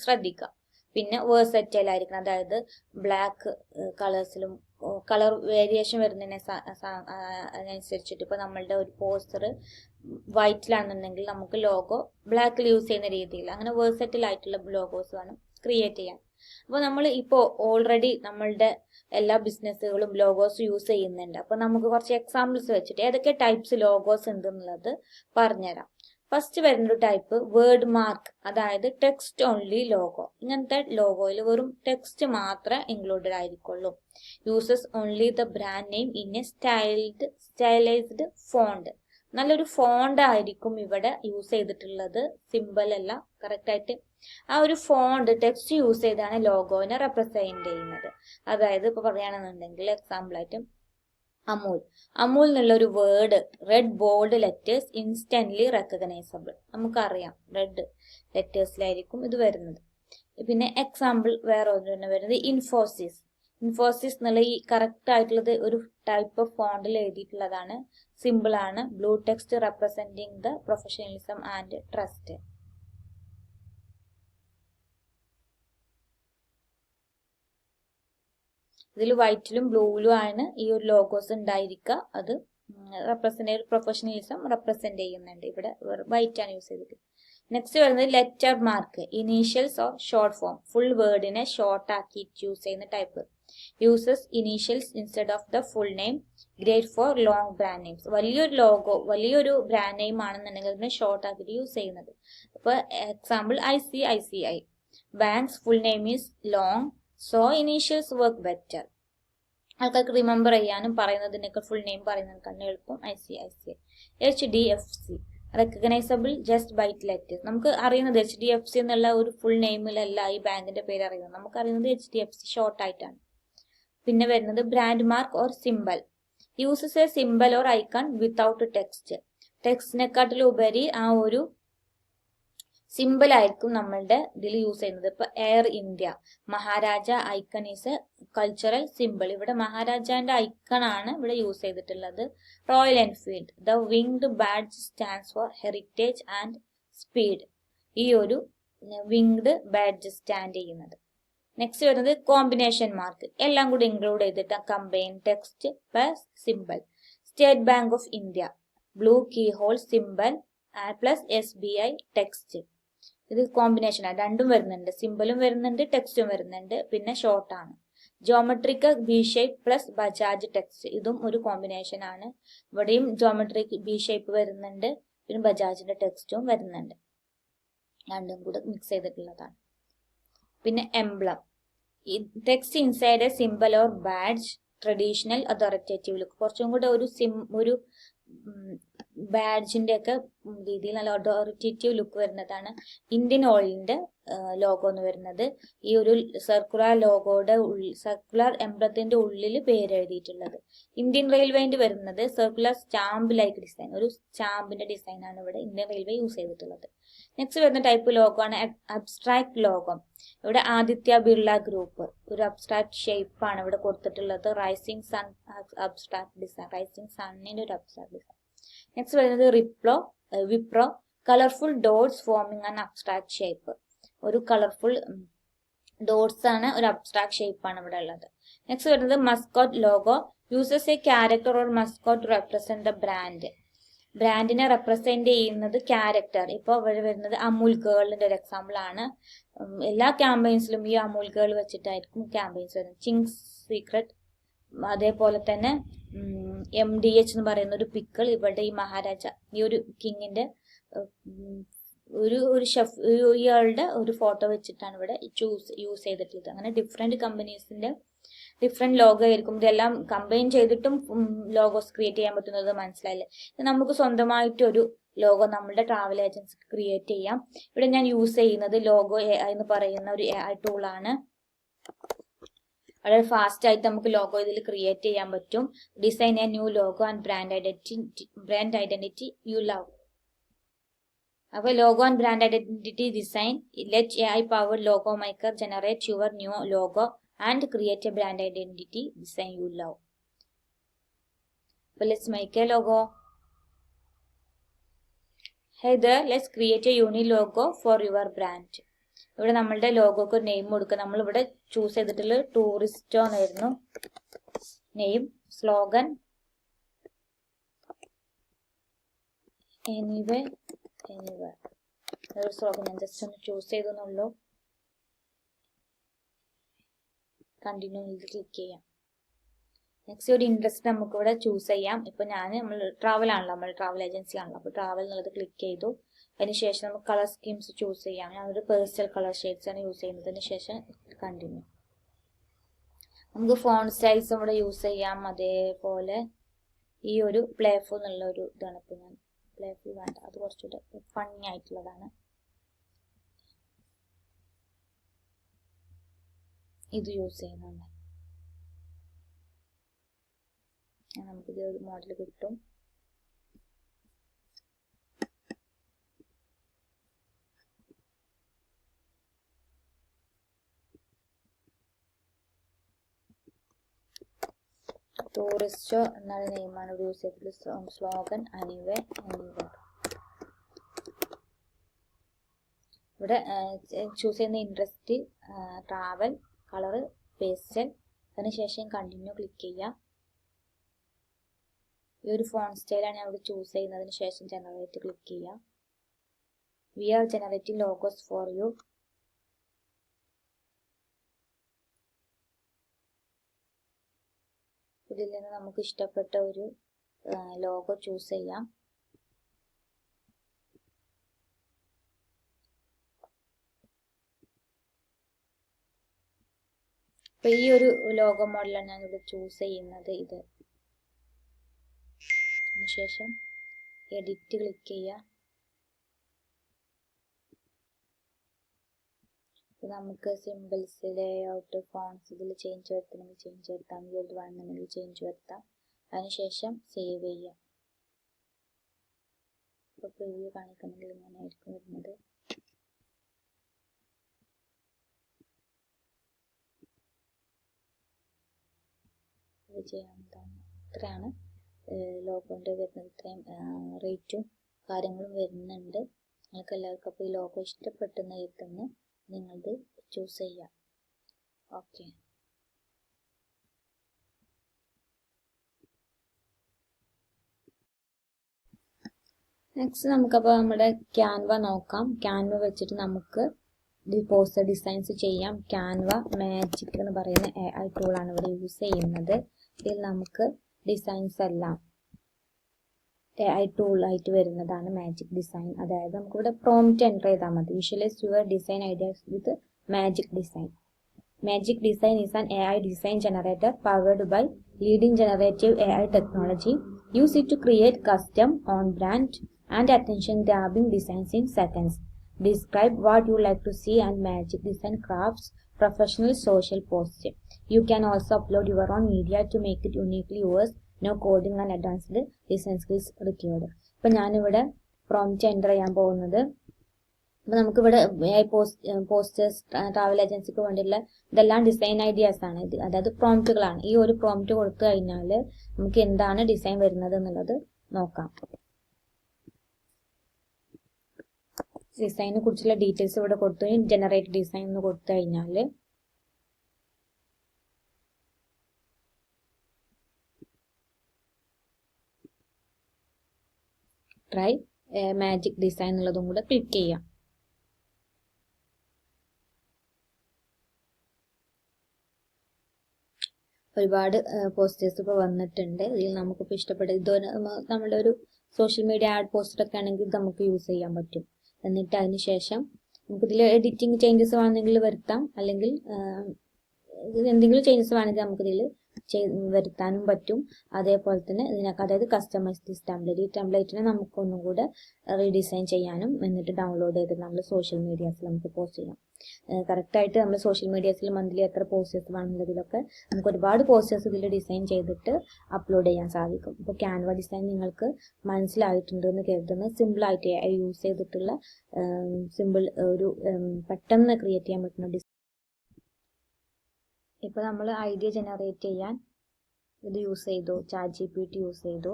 ശ്രദ്ധിക്കുക. പിന്നെ വേഴ്സറ്റൈൽ ആയിരിക്കണം, അതായത് ബ്ലാക്ക് കളേഴ്സിലും കളർ വേരിയേഷൻ വരുന്നതിനെ അതിനനുസരിച്ചിട്ട് ഇപ്പോൾ നമ്മളുടെ ഒരു പോസ്റ്റർ വൈറ്റിലാണെന്നുണ്ടെങ്കിൽ നമുക്ക് ലോഗോ ബ്ലാക്കിൽ യൂസ് ചെയ്യുന്ന രീതിയിൽ അങ്ങനെ വേഴ്സറ്റൈൽ ആയിട്ടുള്ള ലോഗോസ് വേണം ക്രിയേറ്റ് ചെയ്യാൻ. അപ്പോൾ നമ്മൾ ഇപ്പോൾ ഓൾറെഡി നമ്മളുടെ എല്ലാ ബിസിനസ്സുകളും ലോഗോസ് യൂസ് ചെയ്യുന്നുണ്ട്. അപ്പോൾ നമുക്ക് കുറച്ച് എക്സാമ്പിൾസ് വെച്ചിട്ട് ഏതൊക്കെ ടൈപ്സ് ലോഗോസ് ഉണ്ടെന്നുള്ളത് പറഞ്ഞുതരാം. ഫസ്റ്റ് വരുന്നൊരു ടൈപ്പ് വേർഡ് മാർക്ക്, അതായത് ടെക്സ്റ്റ് ഓൺലി ലോഗോ. ഇങ്ങനത്തെ ലോഗോയിൽ വെറും ടെക്സ്റ്റ് മാത്രമേ ഇൻക്ലൂഡഡ് ആയിരിക്കുള്ളൂ. Uses only the brand name in a stylized font. നല്ലൊരു ഫോണ്ട് ആയിരിക്കും ഇവിടെ യൂസ് ചെയ്തിട്ടുള്ളത്, സിമ്പിൾ അല്ല, കറക്റ്റ് ആയിട്ട് ആ ഒരു ഫോണ്ട് ടെക്സ്റ്റ് യൂസ് ചെയ്താണ് ലോഗോനെ റെപ്രസെന്റ് ചെയ്യുന്നത്. അതായത് ഇപ്പോൾ പറയുകയാണെന്നുണ്ടെങ്കിൽ എക്സാമ്പിൾ ആയിട്ട് അമൂൽ എന്നുള്ള ഒരു word red bold letters instantly recognisable. നമുക്കറിയാം റെഡ് ലെറ്റേഴ്സിലായിരിക്കും ഇത് വരുന്നത്. പിന്നെ എക്സാമ്പിൾ വേറെ ഒന്ന് വരുന്നത് ഇൻഫോസിസ് എന്നുള്ള ഈ കറക്റ്റ് ആയിട്ടുള്ളത് ഒരു ടൈപ്പ് ഓഫ് ഫോണ്ടിൽ എഴുതിയിട്ടുള്ളതാണ്. സിമ്പിൾ ആണ്. Blue text representing the professionalism and trust. ഇതിൽ വൈറ്റിലും ബ്ലൂവിലും ആണ് ഈ ഒരു ലോഗോസ് ഉണ്ടായിരിക്കുക. അത് പ്രൊഫഷണലിസം റെപ്രസെന്റ് ചെയ്യുന്നുണ്ട്. ഇവിടെ വൈറ്റ് ആണ് യൂസ് ചെയ്തിട്ട്. നെക്സ്റ്റ് വരുന്നത് letter mark, initials or short form. Full വേർഡിനെ ഷോർട്ട് ആക്കി യൂസ് ചെയ്യുന്ന type. Uses initials instead of the full name. Great for long brand names. വലിയൊരു ബ്രാൻഡ് നെയിം ആണെന്നുണ്ടെങ്കിൽ അതിനെ ഷോർട്ട് ആക്കിയിട്ട് യൂസ് ചെയ്യുന്നത്. അപ്പോൾ example ICICI. Bank's full name is long, so initials work better. ആൾക്കാർക്ക് റിമെമ്പർ ചെയ്യാനും പറയുന്നതിനൊക്കെ ഫുൾ നെയിം പറയുന്നതിനേക്കാൾ എളുപ്പം ICICI. HDFC recognizable just by letters. നമുക്ക് അറിയുന്നത് HDFC എന്നുള്ള ഒരു ഫുൾ നെയിമിലല്ല ഈ ബാങ്കിന്റെ പേര് അറിയുന്നത്. നമുക്ക് അറിയുന്നത് HDFC ഷോർട്ട് ആയിട്ടാണ്. പിന്നെ വരുന്നത് brand mark or symbol. Uses a symbol or icon without text. ടെക്സ്റ്റിനെക്കാട്ടിലുപരി ആ ഒരു സിമ്പിൾ ആയിരിക്കും നമ്മളുടെ ഇതിൽ യൂസ് ചെയ്യുന്നത്. ഇപ്പൊ Air India, Maharaja icon is a cultural simple. ഇവിടെ മഹാരാജാന്റെ ഐക്കൺ ആണ് ഇവിടെ യൂസ് ചെയ്തിട്ടുള്ളത്. Royal Enfield, the winged badge stands for heritage and speed. ഈ ഒരു വിങ്ഡ് ബാഡ്ജ് സ്റ്റാൻഡ് ചെയ്യുന്നത്. നെക്സ്റ്റ് വരുന്നത് കോമ്പിനേഷൻ മാർക്ക്. എല്ലാം കൂടി ഇൻക്ലൂഡ് ചെയ്തിട്ട് combine text plus simple. State bank of India, blue key hole simple plus SBI text. ഇത് combination ആണ്. രണ്ടും വരുന്നുണ്ട്, സിമ്പിളും വരുന്നുണ്ട് ടെക്സ്റ്റും വരുന്നുണ്ട്. പിന്നെ ഷോർട്ട് ആണ്. Geometric B shape plus Bajaj text. ഇതും ഒരു കോമ്പിനേഷൻ ആണ്. ഇവിടെയും ജോമെട്രിക് ബി ഷേപ്പ് വരുന്നുണ്ട്, പിന്നെ ബജാജിന്റെ ടെക്സ്റ്റും വരുന്നുണ്ട്. രണ്ടും കൂടെ മിക്സ് ചെയ്തിട്ടുള്ളതാണ്. പിന്നെ emblem, text inside A simple or badge, traditional authoritative look. കുറച്ചും കൂടെ ഒരു ബാഡ്ജിന്റെ ഒക്കെ രീതിയിൽ നല്ല അതോറിറ്റേറ്റീവ് ലുക്ക് വരുന്നതാണ് ഇന്ത്യൻ ഓയിലിന്റെ ലോഗോ എന്ന് വരുന്നത്. ഈ ഒരു സർക്കുലർ എംബ്ലത്തിന്റെ ഉള്ളിൽ പേര് എഴുതിയിട്ടുള്ളത്. ഇന്ത്യൻ റെയിൽവേന്റെ വരുന്നത് സർക്കുലർ സ്റ്റാമ്പ് ലൈക്ക് ഡിസൈൻ, ഒരു സ്റ്റാമ്പിന്റെ ഡിസൈൻ ആണ് ഇവിടെ ഇന്ത്യൻ റെയിൽവേ യൂസ് ചെയ്തിട്ടുള്ളത്. നെക്സ്റ്റ് വരുന്ന ടൈപ്പ് ലോഗോ ആണ് അബ്സ്ട്രാക്ട് ലോഗോ. ഇവിടെ ആദിത്യ ബിർള ഗ്രൂപ്പ് ഒരു അബ്സ്ട്രാക്ട് ഷേപ്പ് ആണ് ഇവിടെ കൊടുത്തിട്ടുള്ളത്. Rising sun abstract design, rising സണ്ണിന്റെ ഒരു അബ്സ്ട്രാക്ട് ഡിസൈൻ. നെക്സ്റ്റ് വരുന്നത് Wipro, colourful dots forming an abstract shape. ഒരു കളർഫുൾ ഡോട്ട്സ് ആണ്, ഒരു അബ്സ്ട്രാക്ട് ഷേപ്പ് ആണ് ഇവിടെ ഉള്ളത്. നെക്സ്റ്റ് വരുന്നത് mascot logo, uses a character or mascot to represent the brand. ബ്രാൻഡിനെ റെപ്രസെന്റ് ചെയ്യുന്നത് ക്യാരക്ടർ. ഇപ്പോൾ ഇവിടെ വരുന്നത് അമൂൽ ഗേളിന്റെ ഒരു എക്സാമ്പിൾ ആണ്. എല്ലാ ക്യാമ്പയിൻസിലും ഈ അമൂൽ ഗേൾ വെച്ചിട്ടായിരിക്കും ക്യാമ്പയിൻസ് വരുന്നത്. ചിങ്സ് സീക്രട്ട്, അതേപോലെ തന്നെ MDH എന്ന് പറയുന്ന ഒരു പിക്കിൾ. ഇവിടെ ഈ മഹാരാജ, ഈ ഒരു കിങ്ങിന്റെ ഒരു ഷെഫ്, ഇയാളുടെ ഒരു ഫോട്ടോ വെച്ചിട്ടാണ് ഇവിടെ യൂസ് ചെയ്തിട്ടുള്ളത്. അങ്ങനെ ഡിഫറെന്റ് കമ്പനീസിന്റെ ഡിഫറെന്റ് ലോഗോ ആയിരിക്കും. ഇതെല്ലാം കമ്പൈൻ ചെയ്തിട്ടും ലോഗോസ് ക്രിയേറ്റ് ചെയ്യാൻ പറ്റുന്നത് മനസ്സിലായില്ലേ. നമുക്ക് സ്വന്തമായിട്ടൊരു ലോഗോ നമ്മുടെ ട്രാവൽ ഏജൻസിക്ക് ക്രിയേറ്റ് ചെയ്യാം. ഇവിടെ ഞാൻ യൂസ് ചെയ്യുന്നത് ലോഗോ AI എന്ന് പറയുന്ന ഒരു AI ടൂളാണ്. വളരെ ഫാസ്റ്റ് ആയിട്ട് നമുക്ക് ലോഗോ ഇതിൽ ക്രിയേറ്റ് ചെയ്യാൻ പറ്റും. Design a new logo and brand identity you love. അപ്പോൾ logo and brand identity design. Let AI powered logo maker generate your new logo and create a brand identity design you love. അപ്പോൾ let's make a logo. Hey there, let's create a unique logo for your brand. ഇവിടെ നമ്മളുടെ ലോഗോക്ക് ഒരു name കൊടുക്കുക. നമ്മളിവിടെ choose ചെയ്തിട്ടുള്ള ടൂറിസ്റ്റോ എന്നായിരുന്നു name. Slogan anyway ഒരു slogan ഞാൻ ജസ്റ്റ് ഒന്ന് ചൂസ് ചെയ്തെന്നുള്ളൂ. കണ്ടിന്യൂ ക്ലിക്ക് ചെയ്യാം. നെക്സ്റ്റ് ഒരു ഇൻട്രസ്റ്റ് നമുക്ക് ഇവിടെ ചൂസ് ചെയ്യാം. ഇപ്പൊ നമ്മൾ ട്രാവൽ ആണല്ലോ, നമ്മൾ ട്രാവൽ ഏജൻസി ആണല്ലോ. അപ്പോൾ ട്രാവൽ എന്നുള്ളത് ക്ലിക്ക് ചെയ്തു. അതിനുശേഷം നമുക്ക് കളർ സ്കീംസ് ചൂസ് ചെയ്യാം. ഞാനൊരു പേഴ്സണൽ കളർ ഷെയ്ഡ്സ് ആണ് യൂസ് ചെയ്യുന്നത്. അതിനുശേഷം കണ്ടിന്യൂ. നമുക്ക് ഫോണ്ട് സ്റ്റൈൽസും ഇവിടെ യൂസ് ചെയ്യാം. അതേപോലെ ഈ ഒരു പ്ലേഫുൾ എന്നുള്ള ഒരു ഇതാണ്. ഇപ്പൊ ഞാൻ പ്ലേഫുൾ വേണ്ട, അത് കുറച്ചുകൂടെ ഫണ്ണി ആയിട്ടുള്ളതാണ്. ഇത് യൂസ് ചെയ്യുന്നുണ്ട്. നമുക്കിത് ഒരു മോഡൽ കിട്ടും. ടൂറിസ്റ്റോ എന്നുള്ള നെയിമാണ് ഇവിടെ യൂസ് ചെയ്തിട്ടുള്ള. Slogan anyway anyway. ഇവിടെ ചൂസ് ചെയ്യുന്ന ഇൻട്രസ്റ്റ്, ട്രാവൽ, കളറ്, പേസ്റ്റൽ. അതിനുശേഷം കണ്ടിന്യൂ ക്ലിക്ക് ചെയ്യുക. ഈ ഒരു ഫോൺ സ്റ്റൈലാണ് ഞാൻ ഇവിടെ ചൂസ് ചെയ്യുന്നതിന് ശേഷം ജനറേറ്റ് ക്ലിക്ക് ചെയ്യുക. We are generating logos for you. ഇതിൽ നിന്ന് നമുക്ക് ഇഷ്ടപ്പെട്ട ഒരു ലോഗോ ചൂസ് ചെയ്യാം. അപ്പൊ ഈ ഒരു ലോഗോ മോഡലാണ് ഞാൻ ഇവിടെ ചൂസ് ചെയ്യുന്നത്. ഇത് അതിനുശേഷം എഡിറ്റ് ക്ലിക്ക് ചെയ്യുക. നമുക്ക് സിമ്പിൾസ്, ലേഔട്ട്, ഫോൺസ് ഇതിൽ ചേഞ്ച് വരുത്തണമെങ്കിൽ ചേഞ്ച് വരുത്താം. ഈ ഒരു വേണമെന്നുണ്ടെങ്കിൽ ചേഞ്ച് വരുത്താം. അതിനുശേഷം സേവ് ചെയ്യാം. ഇപ്പോൾ പ്രിവ്യൂ കാണിക്കണമെങ്കിൽ ഇങ്ങനെ ആയിരിക്കും വരുന്നത്. ഇത് ചെയ്യാവുന്നതാണ്. ഇത്രയാണ് ലോഗോൻ്റെ വരുന്നത്. ഇത്രയും റേറ്റും കാര്യങ്ങളും വരുന്നുണ്ട്. നിങ്ങൾക്ക് എല്ലാവർക്കും അപ്പോൾ ഈ ലോഗോ ഇഷ്ടപ്പെട്ടെന്ന് കരുതുന്നു. നിങ്ങളത് ചൂസ് ചെയ്യാം. ഓക്കെ. നെക്സ്റ്റ് നമുക്കപ്പോൾ നമ്മുടെ ക്യാൻവ നോക്കാം. ക്യാൻവ വെച്ചിട്ട് നമുക്ക് പോസ്റ്റർ ഡിസൈൻസ് ചെയ്യാം. ക്യാൻവ മാജിക് എന്ന് പറയുന്ന AI ടൂളാണ് ഇവിടെ യൂസ് ചെയ്യുന്നത്. ഇതിൽ നമുക്ക് ഡിസൈൻസ് എല്ലാം AI ടൂളായിട്ട് വരുന്നതാണ് മാജിക് ഡിസൈൻ. അതായത് നമുക്കിവിടെ പ്രോംപ്റ്റ് എൻ്റർ ചെയ്താൽ മതി. Visualise your design ideas with magic design. Magic Design is an AI design generator powered by leading generative AI technology. Use it to create custom, on-brand, and attention-grabbing designs in seconds. Describe what you like to see and Magic Design crafts professional social posts. You can also upload your own media to make it uniquely yours. No coding and advanced design skills required. ഇപ്പോൾ ഞാനിവിടെ prompt enter ചെയ്യാൻ പോകുന്നത്, അപ്പോൾ നമുക്കിവിടെ posters, travel ഏജൻസിക്ക് വേണ്ടിയുള്ള ഇതെല്ലാം design ideas ആണ്. ഇത് അതായത് പ്രോംപ്റ്റുകളാണ്. ഈ ഒരു പ്രോംപ്റ്റ് കൊടുത്തു കഴിഞ്ഞാൽ നമുക്ക് എന്താണ് ഡിസൈൻ വരുന്നത് എന്നുള്ളത് നോക്കാം. ഡിസൈനെ കുറിച്ചുള്ള ഡീറ്റെയിൽസ് ഇവിടെ കൊടുത്തു. ജനറേറ്റ് ഡിസൈൻ എന്ന് കൊടുത്തു കഴിഞ്ഞാൽ ട്രൈ മാജിക് ഡിസൈൻ എന്നുള്ളതും കൂടെ ക്ലിക്ക് ചെയ്യാം. ഒരുപാട് പോസ്റ്റേഴ്സ് ഇപ്പോൾ വന്നിട്ടുണ്ട്. ഇതിൽ നമുക്കിപ്പോൾ ഇഷ്ടപ്പെട്ട ഇതൊരു നമ്മുടെ ഒരു സോഷ്യൽ മീഡിയ ആഡ് പോസ്റ്ററൊക്കെ ആണെങ്കിൽ ഇത് നമുക്ക് യൂസ് ചെയ്യാൻ പറ്റും. എന്നിട്ട് അതിന് ശേഷം നമുക്കിതിൽ എഡിറ്റിംഗ് ചേഞ്ചസ് വേണമെങ്കിൽ വരുത്താം. അല്ലെങ്കിൽ എന്തെങ്കിലും ചേഞ്ചസ് വേണമെങ്കിൽ നമുക്കിതിൽ വരുത്താനും പറ്റും. അതേപോലെ തന്നെ ഇതിനൊക്കെ അതായത് കസ്റ്റമൈസ് ദിസ് ടെംപ്ലേറ്റ്, ഈ ടെംപ്ലേറ്റിനെ നമുക്കൊന്നും കൂടെ റീഡിസൈൻ ചെയ്യാനും എന്നിട്ട് ഡൗൺലോഡ് ചെയ്ത് നമ്മൾ സോഷ്യൽ മീഡിയാസിൽ നമുക്ക് പോസ്റ്റ് ചെയ്യാം. കറക്റ്റായിട്ട് നമ്മൾ സോഷ്യൽ മീഡിയാസിൽ മന്ത്ലി എത്ര പോസ്റ്റേഴ്സ് വേണമെന്നുള്ളതിലൊക്കെ നമുക്ക് ഒരുപാട് പോസ്റ്റേഴ്സ് ഇതിൽ ഡിസൈൻ ചെയ്തിട്ട് അപ്ലോഡ് ചെയ്യാൻ സാധിക്കും. ഇപ്പോൾ ക്യാൻവ ഡിസൈൻ നിങ്ങൾക്ക് മനസ്സിലായിട്ടുണ്ട് എന്ന് കരുതുന്നു. സിമ്പിളായിട്ട് യൂസ് ചെയ്തിട്ടുള്ള സിമ്പിൾ ഒരു പെട്ടെന്ന് ക്രിയേറ്റ് ചെയ്യാൻ പറ്റുന്ന ഡിസൈൻ. ഇപ്പോൾ നമ്മൾ ഐഡിയ ജനറേറ്റ് ചെയ്യാൻ ഇത് യൂസ് ചെയ്തു, ChatGPT യൂസ് ചെയ്തു.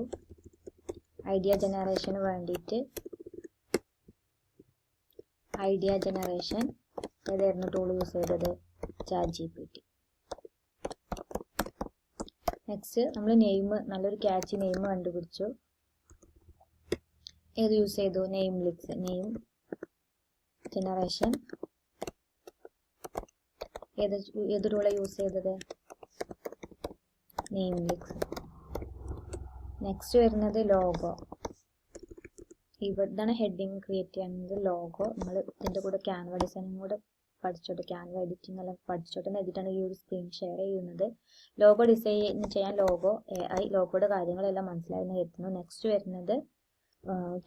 ഐഡിയ ജനറേഷന് വേണ്ടിയിട്ട് ഐഡിയ ജനറേഷൻ ഏതായിരുന്നു ടൂൾ യൂസ് ചെയ്തത്? ChatGPT. നെക്സ്റ്റ് നമ്മൾ നെയിം, നല്ലൊരു ക്യാച്ച് നെയിം കണ്ടുപിടിച്ചു. ഏത് യൂസ് ചെയ്തു? Name licks. നെയിം ജനറേഷൻ ഏത് ടൂളാണ് യൂസ് ചെയ്തത്? Name licks. നെക്സ്റ്റ് വരുന്നത് ലോഗോ. ഇവിടുന്നാണ് ഹെഡിങ് ക്രിയേറ്റ് ചെയ്യുന്നത്. ലോഗോ നമ്മൾ ഇതിൻ്റെ കൂടെ ക്യാൻവ ഡിസൈനും കൂടെ പഠിച്ചോട്ടെ, ക്യാൻവ എഡിറ്റിംഗ് എല്ലാം പഠിച്ചോട്ടെ എന്ന് എഴുതിയിട്ടാണ് ഈ ഒരു സ്ക്രീൻ ഷെയർ ചെയ്യുന്നത്. ലോഗോ ഡിസൈൻ ചെയ്യാൻ ലോഗോ AI ലോഗോയുടെ കാര്യങ്ങളെല്ലാം മനസ്സിലായെന്ന് കരുതുന്നു. നെക്സ്റ്റ് വരുന്നത്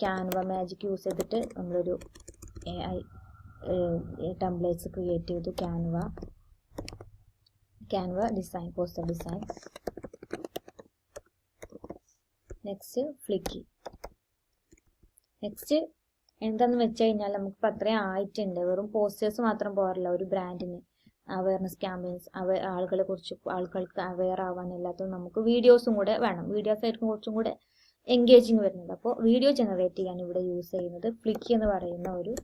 ക്യാൻവ മാജിക് യൂസ് ചെയ്തിട്ട് നമ്മളൊരു AI ടെംപ്ലേറ്റ്സ് ക്രിയേറ്റ് ചെയ്തു. Canva Canva design, poster design. Next Fliki. Next എന്താന്ന് വെച്ച് കഴിഞ്ഞാൽ നമുക്കിപ്പോൾ അത്രയും ആയിട്ടുണ്ട്. വെറും പോസ്റ്റേഴ്സ് മാത്രം പോരല്ല ഒരു ബ്രാൻഡിന് അവയർനെസ് ക്യാമ്പയിൻസ്, ആളുകൾക്ക് അവെയർ ആവാനല്ലാത്തതും നമുക്ക് വീഡിയോസും കൂടെ വേണം. വീഡിയോസ് ആയിരിക്കും കുറച്ചും കൂടെ എൻഗേജിങ് വരുന്നത്. അപ്പോൾ വീഡിയോ ജനറേറ്റ് ചെയ്യാൻ ഇവിടെ യൂസ് ചെയ്യുന്നത് ഫ്ലിക്കി എന്ന് പറയുന്ന ഒരു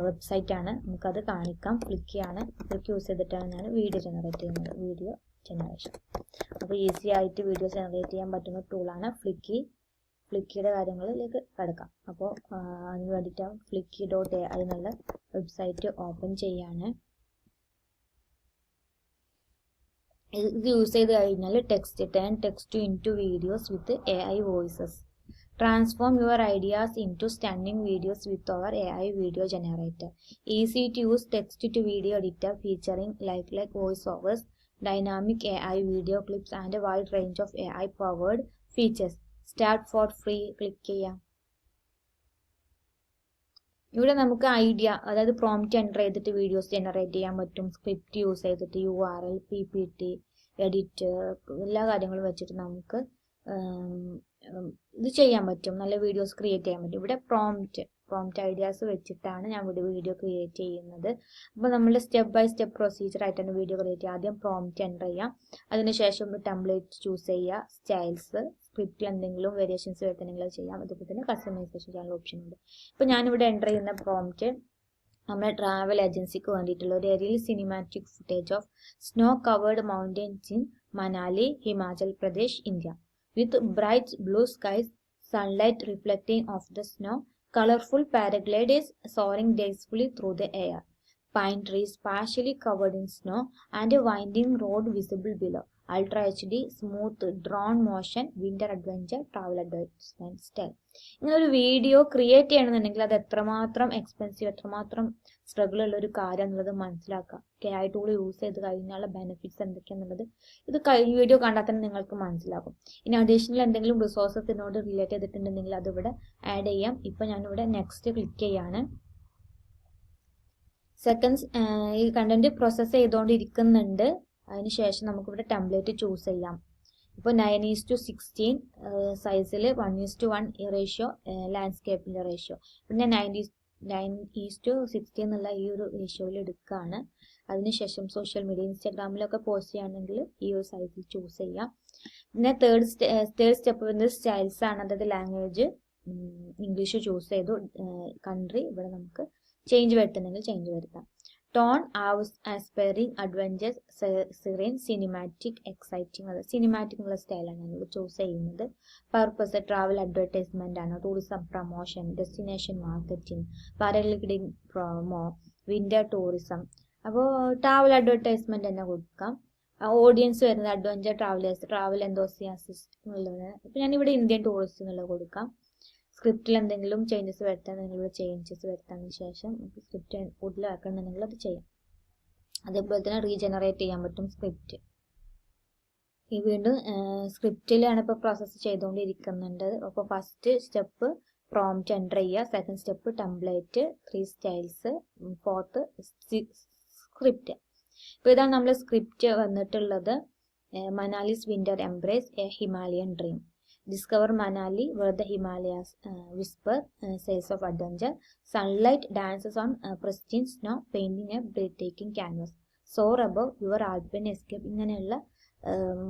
വെബ്സൈറ്റ് ആണ്. നമുക്കത് കാണിക്കാം. ഫ്ലിക്കിയാണ്. ഫ്ലിക്കി യൂസ് ചെയ്തിട്ടാണ് ഞാൻ വീഡിയോ ജനറേറ്റ് ചെയ്യുന്നത്. Video generation. അപ്പോൾ ഈസി ആയിട്ട് വീഡിയോ ജനറേറ്റ് ചെയ്യാൻ പറ്റുന്ന ടൂളാണ് ഫ്ലിക്കി. ഫ്ലിക്കിയുടെ കാര്യങ്ങളിലേക്ക് കിടക്കാം. അപ്പോൾ അതിന് വേണ്ടിയിട്ടാണ് flicky.ai എന്നുള്ള വെബ്സൈറ്റ് ഓപ്പൺ ചെയ്യാണ്. ഇത് യൂസ് ചെയ്ത് കഴിഞ്ഞാൽ turn text into videos with AI voices. Transform your ideas into stunning videos with our AI video generator. Easy to use text to video editor featuring like voice overs, dynamic AI video clips and wide range of AI powered features. Start for free click ചെയ്യാം. ഇവിടെ നമുക്ക് idea, അതായത് prompt enter ചെയ്തിട്ട് videos generate ചെയ്യാൻ പറ്റും. Script use ചെയ്തിട്ട് URL, PPT, edit, എല്ലാ കാര്യങ്ങളും വെച്ചിട്ട് നമുക്ക് ഇത് ചെയ്യാൻ പറ്റും. നല്ല വീഡിയോസ് ക്രിയേറ്റ് ചെയ്യാൻ പറ്റും. ഇവിടെ പ്രോംപ്റ്റ് ഐഡിയാസ് വെച്ചിട്ടാണ് ഞാൻ ഇവിടെ വീഡിയോ ക്രിയേറ്റ് ചെയ്യുന്നത്. അപ്പോൾ നമ്മൾ സ്റ്റെപ്പ് ബൈ സ്റ്റെപ്പ് പ്രൊസീജിയർ ആയിട്ടാണ് വീഡിയോ ക്രിയേറ്റ് ചെയ്യുക. ആദ്യം പ്രോംപ്റ്റ് എൻ്റർ ചെയ്യാം. അതിനുശേഷം ടെംപ്ലേറ്റ് ചൂസ് ചെയ്യുക. സ്റ്റൈൽസ്, സ്ക്രിപ്റ്റിൽ എന്തെങ്കിലും വേരിയേഷൻസ് വരുത്തണമെങ്കിൽ അത് ചെയ്യാം. അതുപോലെ തന്നെ കസ്റ്റമൈസേഷൻ ചെയ്യാനുള്ള ഓപ്ഷൻ ഉണ്ട്. ഇപ്പോൾ ഞാനിവിടെ എൻ്റർ ചെയ്യുന്ന പ്രോംപ്റ്റ് നമ്മുടെ ട്രാവൽ ഏജൻസിക്ക് വേണ്ടിയിട്ടുള്ള ഒരു real cinematic footage of snow covered mountains in Manali, Himachal Pradesh, India. With bright blue skies, sunlight reflecting off the snow, colorful paragliders soaring gracefully through the air, pine trees partially covered in snow, and a winding road visible below. Ultra HD, smooth, drawn motion, winter adventure, travel advertisement style. ഇങ്ങനെ ഒരു video create ചെയ്യണമെന്നുണ്ടെങ്കിൽ അത് എത്രമാത്രം expensive, എത്രമാത്രം struggle ഉള്ള ഒരു കാര്യം എന്നുള്ളത് മനസ്സിലാക്കാം. AI ടൂൾ യൂസ് ചെയ്ത് കഴിഞ്ഞാലുള്ള ബെനിഫിറ്റ്സ് എന്തൊക്കെയാണെന്നുള്ളത് ഇത് വീഡിയോ കണ്ടാൽ തന്നെ നിങ്ങൾക്ക് മനസ്സിലാക്കും. ഇനി അഡീഷണൽ എന്തെങ്കിലും റിസോഴ്സസ് ഇതിനോട് റിലേറ്റ് ചെയ്തിട്ടുണ്ടെങ്കിൽ അതിവിടെ ആഡ് ചെയ്യാം. ഇപ്പം ഞാനിവിടെ നെക്സ്റ്റ് ക്ലിക്ക് ചെയ്യാണ്. സെക്കൻഡ്സ് ഈ കണ്ടന്റ് പ്രോസസ്സ് ചെയ്തുകൊണ്ടിരിക്കുന്നുണ്ട്. അതിനുശേഷം നമുക്കിവിടെ ടെംപ്ലേറ്റ് ചൂസ് ചെയ്യാം. ഇപ്പോൾ 9:16 സൈസിൽ 1:1 റേഷ്യോ, ലാൻഡ്സ്കേപ്പിൻ്റെ റേഷ്യോ. പിന്നെ 9:16 എന്നുള്ള ഈ ഒരു റേഷ്യോയിൽ എടുക്കുകയാണ്. അതിനുശേഷം സോഷ്യൽ മീഡിയ, ഇൻസ്റ്റാഗ്രാമിലൊക്കെ പോസ്റ്റ് ചെയ്യുകയാണെങ്കിൽ ഈ ഒരു സൈസിൽ ചൂസ് ചെയ്യാം. പിന്നെ തേർഡ് സ്റ്റെപ്പ് വരുന്നത് സ്റ്റൈൽസ് ആണ്. അതായത് ലാംഗ്വേജ് ഇംഗ്ലീഷ് ചൂസ് ചെയ്തു. കൺട്രി ഇവിടെ നമുക്ക് ചേഞ്ച് വരുത്തണമെങ്കിൽ ചേഞ്ച് വരുത്താം. Tone aspiring, adventures, serene, cinematic, exciting. അത് സിനിമാറ്റിക് എന്നുള്ള സ്റ്റൈലാണ് ഞാനിവിടെ ചൂസ് ചെയ്യുന്നത്. പർപ്പസ് ട്രാവൽ അഡ്വർടൈസ്മെന്റ് ആണ്, tourism promotion, destination marketing, paragliding promo, winter tourism. അപ്പോൾ ട്രാവൽ അഡ്വർടൈസ്മെന്റ് തന്നെ കൊടുക്കാം. ഓഡിയൻസ് വരുന്നത് അഡ്വഞ്ചർ ട്രാവലേഴ്സ്, ട്രാവൽ എന്തോസിയാസിസ്റ്റ് എന്നുള്ളത്. ഇപ്പം ഞാനിവിടെ ഇന്ത്യൻ ടൂറിസ്റ്റ് എന്നുള്ളത് കൊടുക്കാം. സ്ക്രിപ്റ്റിൽ എന്തെങ്കിലും ചേഞ്ചസ് വരുത്താന്നുണ്ടെങ്കിൽ ഇവിടെ ചേഞ്ചസ് വരുത്താതിന് ശേഷം നമുക്ക് സ്ക്രിപ്റ്റ് കൂടുതലാക്കണമെന്നുണ്ടെങ്കിൽ അത് ചെയ്യാം. അതേപോലെ തന്നെ റീജനറേറ്റ് ചെയ്യാൻ പറ്റും സ്ക്രിപ്റ്റ്. ഈ വീണ്ടും സ്ക്രിപ്റ്റിലാണ് ഇപ്പോൾ പ്രോസസ്സ് ചെയ്തുകൊണ്ടിരിക്കുന്നുണ്ട്. അപ്പോൾ ഫസ്റ്റ് സ്റ്റെപ്പ് പ്രോംപ്റ്റ് എൻ്റർ ചെയ്യുക. Second step template, 3 styles, fourth script. ഇപ്പോൾ ഇതാണ് നമ്മൾ സ്ക്രിപ്റ്റ് വന്നിട്ടുള്ളത്. Manali's winter embrace, a Himalayan dream. Discover Manali, where the Himalayas whisper, says of adventure. Sunlight dances on pristine snow, painting a breathtaking canvas. Soar above your alpine escape. ഇങ്ങനെയുള്ള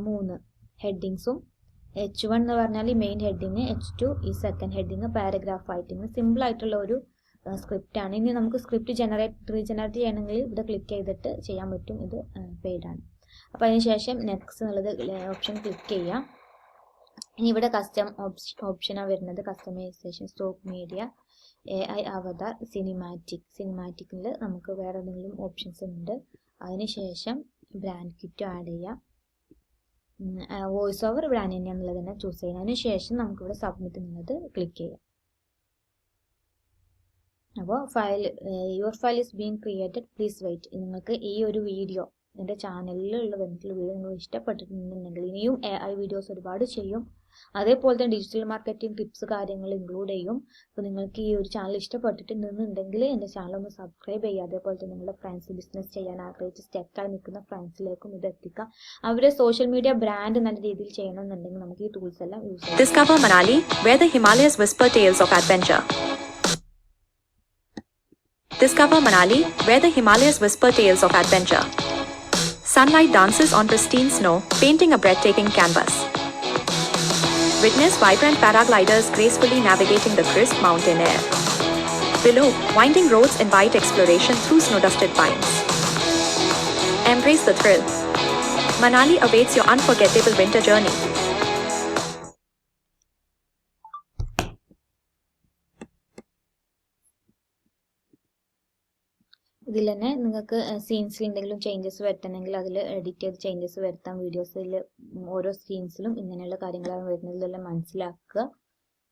3 ഹെഡിങ്സും. H1 എന്ന് പറഞ്ഞാൽ main heading, H2 ഈ second heading, paragraph ആയിട്ട് simple ആയിട്ടുള്ള ഒരു script ആണ്. ഇനി നമുക്ക് സ്ക്രിപ്റ്റ് റീജനറേറ്റ് ചെയ്യണമെങ്കിൽ ഇവിടെ ക്ലിക്ക് ചെയ്തിട്ട് ചെയ്യാൻ പറ്റും. ഇത് പെയ്ഡാണ്. അപ്പോൾ അതിനുശേഷം നെക്സ്റ്റ് എന്നുള്ളത് ഓപ്ഷൻ ക്ലിക്ക് ചെയ്യാം. ഇനി ഇവിടെ കസ്റ്റം ഓപ്ഷനാണ് വരുന്നത്. കസ്റ്റമൈസേഷൻ, സ്റ്റോക്ക് മീഡിയ, AI അവതാർ, സിനിമാറ്റിക്കിൽ നമുക്ക് വേറെ എന്തെങ്കിലും ഓപ്ഷൻസ് ഉണ്ട്. അതിനുശേഷം ബ്രാൻഡ് കിറ്റ് ആഡ് ചെയ്യാം. വോയിസ് ഓവർ ബ്രാൻഡ് തന്നെയാണെന്നുള്ളത് തന്നെ ചൂസ് ചെയ്യാം. അതിനുശേഷം നമുക്കിവിടെ സബ്മിറ്റ് എന്നുള്ളത് ക്ലിക്ക് ചെയ്യാം. അപ്പോൾ your file is being created, please wait. നിങ്ങൾക്ക് ഈ ഒരു വീഡിയോ എൻ്റെ ചാനലിലുള്ള വീഡിയോ നിങ്ങൾ ഇഷ്ടപ്പെട്ടിട്ടുണ്ടെങ്കിൽ ഇനിയും AI വീഡിയോസ് ഒരുപാട് ചെയ്യും. അതേപോലെ തന്നെ ഡിജിറ്റൽ മാർക്കറ്റിംഗ് ടിപ്സ് കാര്യങ്ങൾ ഇൻക്ലൂഡ് ചെയ്യും. അപ്പോൾ നിങ്ങൾക്ക് ഈ ഒരു ചാനൽ ഇഷ്ടപ്പെട്ടിട്ടുണ്ടെന്നുണ്ടെങ്കിൽ എൻ്റെ ചാനൽ ഒന്ന് സബ്സ്ക്രൈബ് ചെയ്യുക. അതേപോലെ തന്നെ നിങ്ങളുടെ ഫ്രണ്ട്സ് ബിസിനസ് ചെയ്യാൻ ആഗ്രഹിച്ച് സ്റ്റക്കായി നിൽക്കുന്ന ഫ്രണ്ട്സിലേക്കും ഇത് എത്തിക്കുക. അവരുടെ സോഷ്യൽ മീഡിയ ബ്രാൻഡ് നല്ല രീതിയിൽ ചെയ്യണമെന്നുണ്ടെങ്കിൽ നമുക്ക് ഈ ടൂൾസ് എല്ലാം യൂസ് ചെയ്യാം. Discover Manali, where the Himalayas whisper tales of adventure. Discover Manali, where the Himalayas whisper tales of adventure. Sunlight dances on pristine snow, painting a breathtaking canvas. Witness vibrant paragliders gracefully navigating the crisp mountain air. Below, winding roads invite exploration through snow-dusted pines. Embrace the thrill. Manali awaits your unforgettable winter journey. ഇതിൽ തന്നെ നിങ്ങൾക്ക് സീൻസിൽ എന്തെങ്കിലും changes വരുത്തണമെങ്കിൽ അതിൽ edit ചെയ്ത് changes വരുത്താം. വീഡിയോസിൽ ഓരോ സീൻസിലും ഇങ്ങനെയുള്ള കാര്യങ്ങളാണ് വരുന്നത്, ഇതെല്ലാം മനസ്സിലാക്കുക.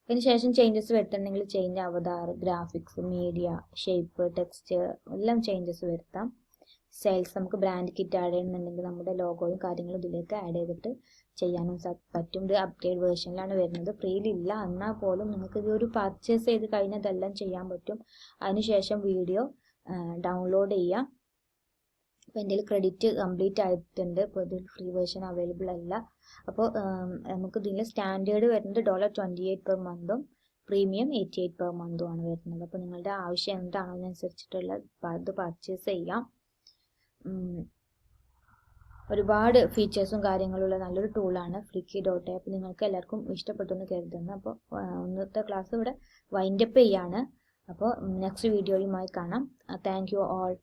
അതിനുശേഷം ചേഞ്ചസ് വരുത്തണമെങ്കിൽ ചേഞ്ച് അവതാർ, ഗ്രാഫിക്സ്, മീഡിയ, ഷേപ്പ്, ടെക്സ്റ്റ് എല്ലാം ചേഞ്ചസ് വരുത്താം. സ്റ്റൈൽസ് നമുക്ക് ബ്രാൻഡ് കിറ്റ് ആഡ് ചെയ്യണമെന്നുണ്ടെങ്കിൽ നമ്മുടെ ലോഗോയും കാര്യങ്ങളും ഇതിലേക്ക് ആഡ് ചെയ്തിട്ട് ചെയ്യാനും പറ്റും. ഇത് അപ്ഗ്രേഡ് വേർഷനിലാണ് വരുന്നത്, ഫ്രീയിലില്ല. എന്നാൽ പോലും നിങ്ങൾക്ക് ഇതൊരു പർച്ചേസ് ചെയ്ത് കഴിഞ്ഞാൽ ഇതെല്ലാം ചെയ്യാൻ പറ്റും. അതിനുശേഷം വീഡിയോ ഡൗൺലോഡ് ചെയ്യാം. അപ്പോൾ എൻ്റെ ക്രെഡിറ്റ് കംപ്ലീറ്റ് ആയിട്ടുണ്ട്. അപ്പോൾ ഇതിൽ ഫ്രീ വേർഷൻ അവൈലബിൾ അല്ല. അപ്പോൾ നമുക്ക് ഇതിൽ സ്റ്റാൻഡേർഡ് വരുന്നത് $28 പെർ മന്തും പ്രീമിയം $88 പെർ മന്തും ആണ് വരുന്നത്. അപ്പോൾ നിങ്ങളുടെ ആവശ്യം എന്താണോ അതിനനുസരിച്ചിട്ടുള്ള അത് പർച്ചേസ് ചെയ്യാം. ഒരുപാട് ഫീച്ചേഴ്സും കാര്യങ്ങളുള്ള നല്ലൊരു ടൂളാണ് Flicky.ai. അപ്പോൾ നിങ്ങൾക്ക് എല്ലാവർക്കും ഇഷ്ടപ്പെട്ടു എന്ന് കരുതുന്നു. അപ്പോൾ ഇന്നത്തെ ക്ലാസ് ഇവിടെ വൈൻഡപ്പ് ചെയ്യാണ്. അപ്പോൾ നെക്സ്റ്റ് വീഡിയോയുമായി കാണാം. Thank you all.